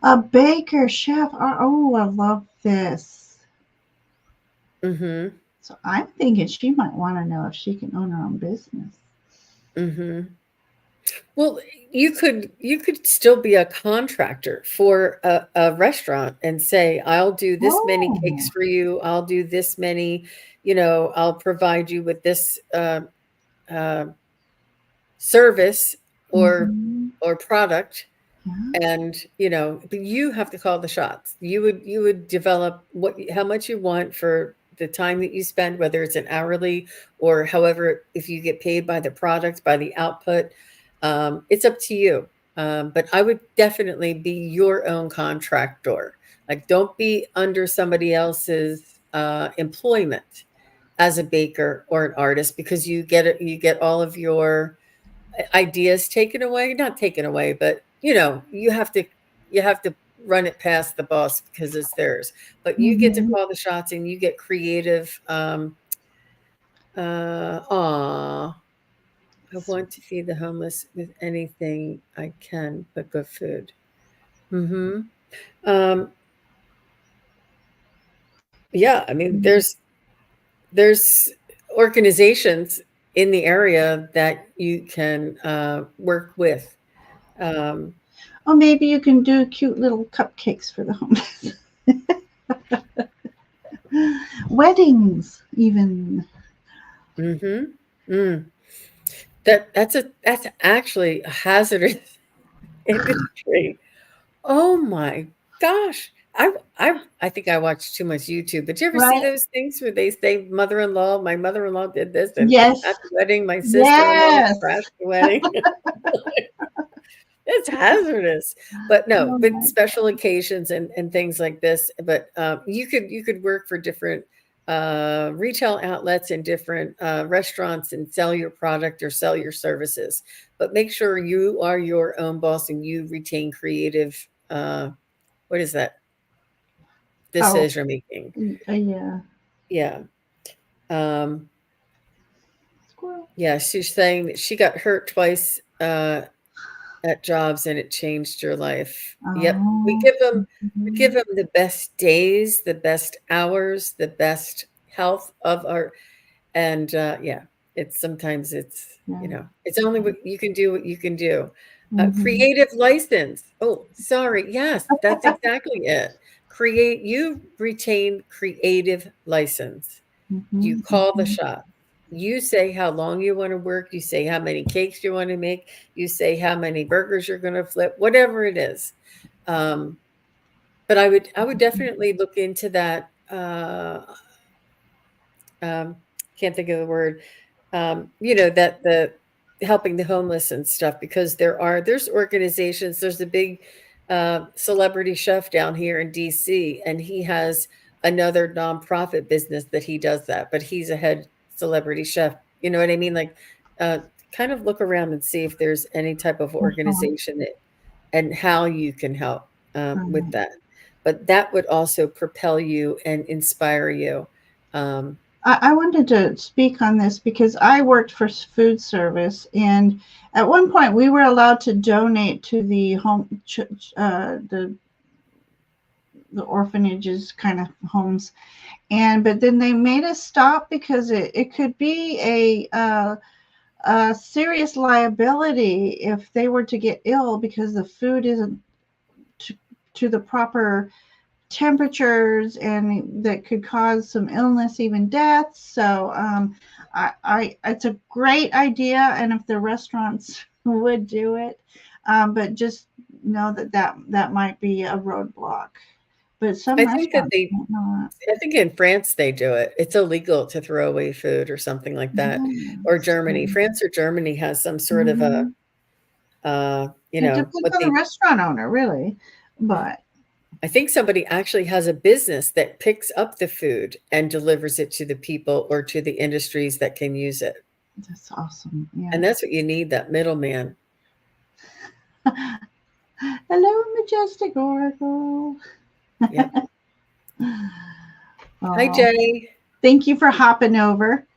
A baker chef. Oh, I love this. mm-hmm. So I'm thinking she might want to know if she can own her own business. Mm-hmm. Well, you could still be a contractor for a restaurant and say, I'll do this many cakes Oh. for you. I'll do this many, I'll provide you with this uh, service or Mm-hmm. or product. Yeah. And but you have to call the shots. You would develop how much you want for the time that you spend, whether it's an hourly or however, if you get paid by the product, by the output. It's up to you. But I would definitely be your own contractor. Like, don't be under somebody else's employment as a baker or an artist, because you get all of your ideas taken away, not taken away, but you have to run it past the boss because it's theirs. But you get to Mm-hmm. call the shots and you get creative. Aw, I want to feed the homeless with anything I can but good food. Mm-hmm. Um, yeah, I mean, there's organizations in the area that you can work with. Um, Or maybe you can do cute little cupcakes for the homeless. Weddings, even. mhm. Mm. That's actually a hazardous industry. Oh my gosh. I think I watched too much YouTube. But you ever see Right? those things where they say my mother-in-law did this, and at Yes. the wedding, my sister-in-law Yes. crashed the wedding. It's hazardous. But no, Oh but my. special occasions and things like this. But you could work for different retail outlets and different restaurants and sell your product or sell your services. But make sure you are your own boss and you retain creative. What is that Oh, decision making? yeah. Yeah. Um, Squirrel. yeah. She's saying that she got hurt twice at jobs and it changed your life. Yep. We Oh. give them we Mhm. give them the best days, the best hours, the best health of our and yeah, it's sometimes Yeah. it's only what you can do what you can do. Mm-hmm. Creative license. Oh, sorry. Yes, that's exactly it. You retain creative license. You Mm-hmm. call the Mm-hmm. shot. You say how long you want to work. You say how many cakes you want to make. You say how many burgers you're going to flip, whatever it is. Um, but I would definitely look into that. Um, can't think of the word. That the helping the homeless and stuff, because there's organizations. There's a big celebrity chef down here in DC, and he has another nonprofit business that he does that, but he's a head celebrity chef. You know what I mean? Like, uh, kind of look around and see if there's any type of Uh-huh. organization and how you can help with Right. that. But that would also propel you and inspire you. Um, I wanted to speak on this because I worked for food service, and at one point we were allowed to donate to the the orphanages kind of homes, and but then they made us stop because it could be a serious liability if they were to get ill because the food isn't to, to the proper temperatures, and that could cause some illness, even death. So it's a great idea, and if the restaurants would do it, but just know that might be a roadblock. But some I think that restaurants might not. I think in France they do it. It's illegal to throw away food or something like that. Or Yes. Germany. France or Germany has some sort of Mhm. It depends what on the they restaurant owner, really. But I think somebody actually has a business that picks up the food and delivers it to the people or to the industries that can use it. that's awesome. And Yes. that's what you need, that middleman. Hello, majestic oracle. Yep. Hi, Oh, Jay. thank you for hopping over.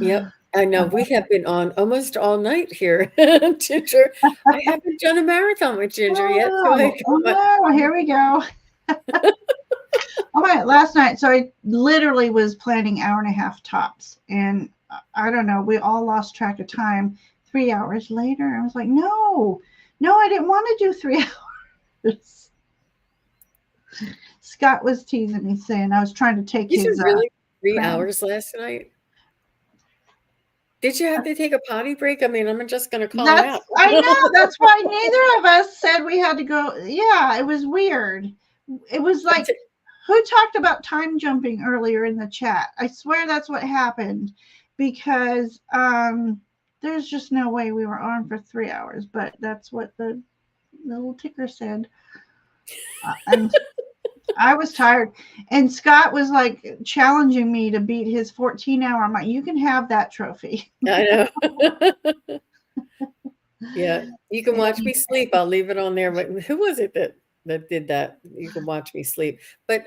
Yep. I know we have been on almost all night here, Ginger. I haven't done a marathon with Ginger yet, so I Oh, oh no, here we go. All right, last night. So I literally was planning hour and a half tops. And I don't know, we all lost track of time. 3 hours later. I was like, no, I didn't want to do 3 hours. Scott was teasing me, saying I was trying to take You his did really 3 crown. hours last night? Did you have to take a potty break? I mean, I'm just gonna call That's out. I know. That's why neither of us said we had to go. Yeah, it was weird. It was like, who talked about time jumping earlier in the chat? I swear that's what happened, because there's just no way we were on for 3 hours, but that's what the little ticker said. And I was tired, and Scott was like challenging me to beat his 14-hour. I'm like, you can have that trophy. I know. Yeah, you can watch me sleep. I'll leave it on there. But who was it that did that? You can watch me sleep. But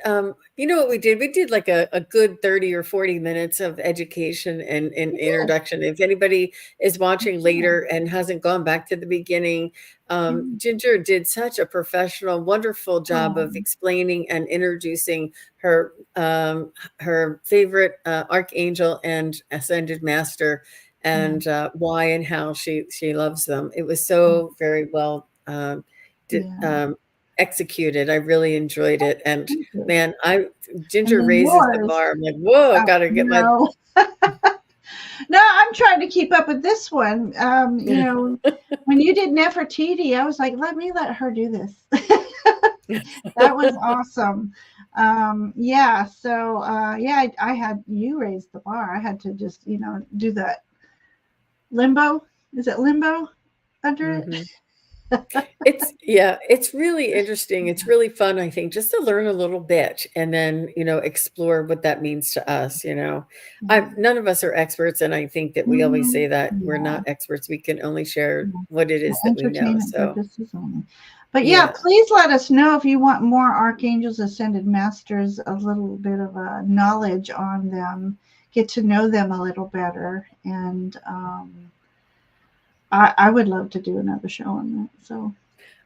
you know what we did? We did like a good 30 or 40 minutes of education and introduction. If anybody is watching later and hasn't gone back to the beginning, Ginger did such a professional, wonderful job of explaining and introducing her her favorite archangel and ascended master, and why and how she loves them. It was so very well executed. I really enjoyed it, and man, Ginger raises the Yours, bar. I'm like, whoa, I gotta get my. no. No, I'm trying to keep up with this one. You know, when you did Nefertiti, I was like, let her do this. That was awesome. Yeah, so yeah, I had you raise the bar. I had to just, do that limbo. Is it limbo under it? It's really interesting. It's really fun, I think, just to learn a little bit and then, explore what that means to us. None of us are experts, and I think that we always say that we're not experts. We can only share what it is that we know. Entertainment So purposes only. But yeah, please let us know if you want more archangels, ascended masters, a little bit of a knowledge on them, get to know them a little better, and I would love to do another show on that. So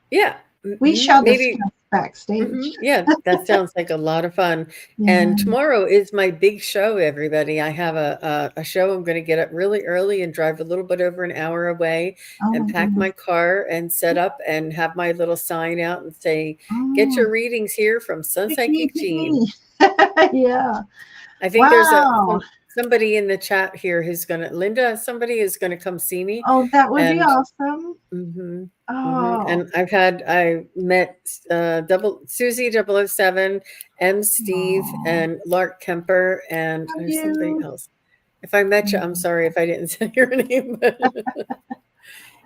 yeah, we shall maybe discuss backstage. Yeah, that sounds like a lot of fun. And tomorrow is my big show, everybody. I have a show. I'm going to get up really early and drive a little bit over an hour away and pack my car and set up and have my little sign out and say, get your readings here from Sun Psychic Jean. Yeah. I think there's somebody in the chat here who's going to, Linda, somebody is going to come see me. Oh, that would be awesome. And I met Susie 007, M. Steve, and Lark Kemper, and there's somebody else. If I met you, I'm sorry if I didn't say your name. But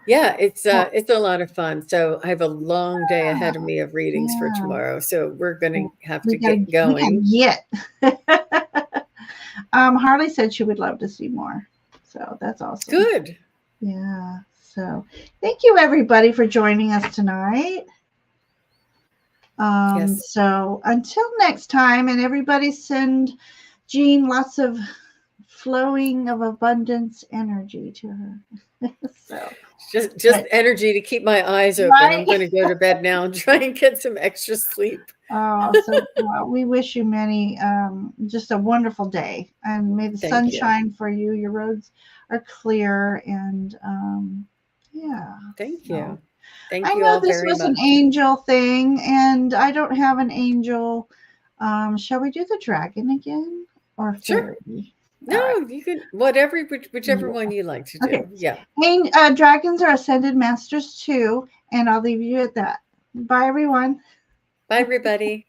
yeah, it's a lot of fun. So I have a long day ahead of me of readings for tomorrow. So we're going to have to get going. Harley said she would love to see more. So that's awesome. Good. Yeah. So thank you, everybody, for joining us tonight. So until next time, and everybody send Jean lots of flowing of abundance energy to her. So just energy to keep my eyes open. I'm going to go to bed now and try and get some extra sleep. So we wish you many, just a wonderful day, and may the sun shine for you. Your roads are clear, and Thank you. Thank you all very much. I know this was an angel thing, and I don't have an angel. Shall we do the dragon again, or fairy? Sure. No, you can whichever one you like to do. Okay. Yeah. Dragons are ascended masters too, and I'll leave you at that. Bye, everyone. Bye, everybody.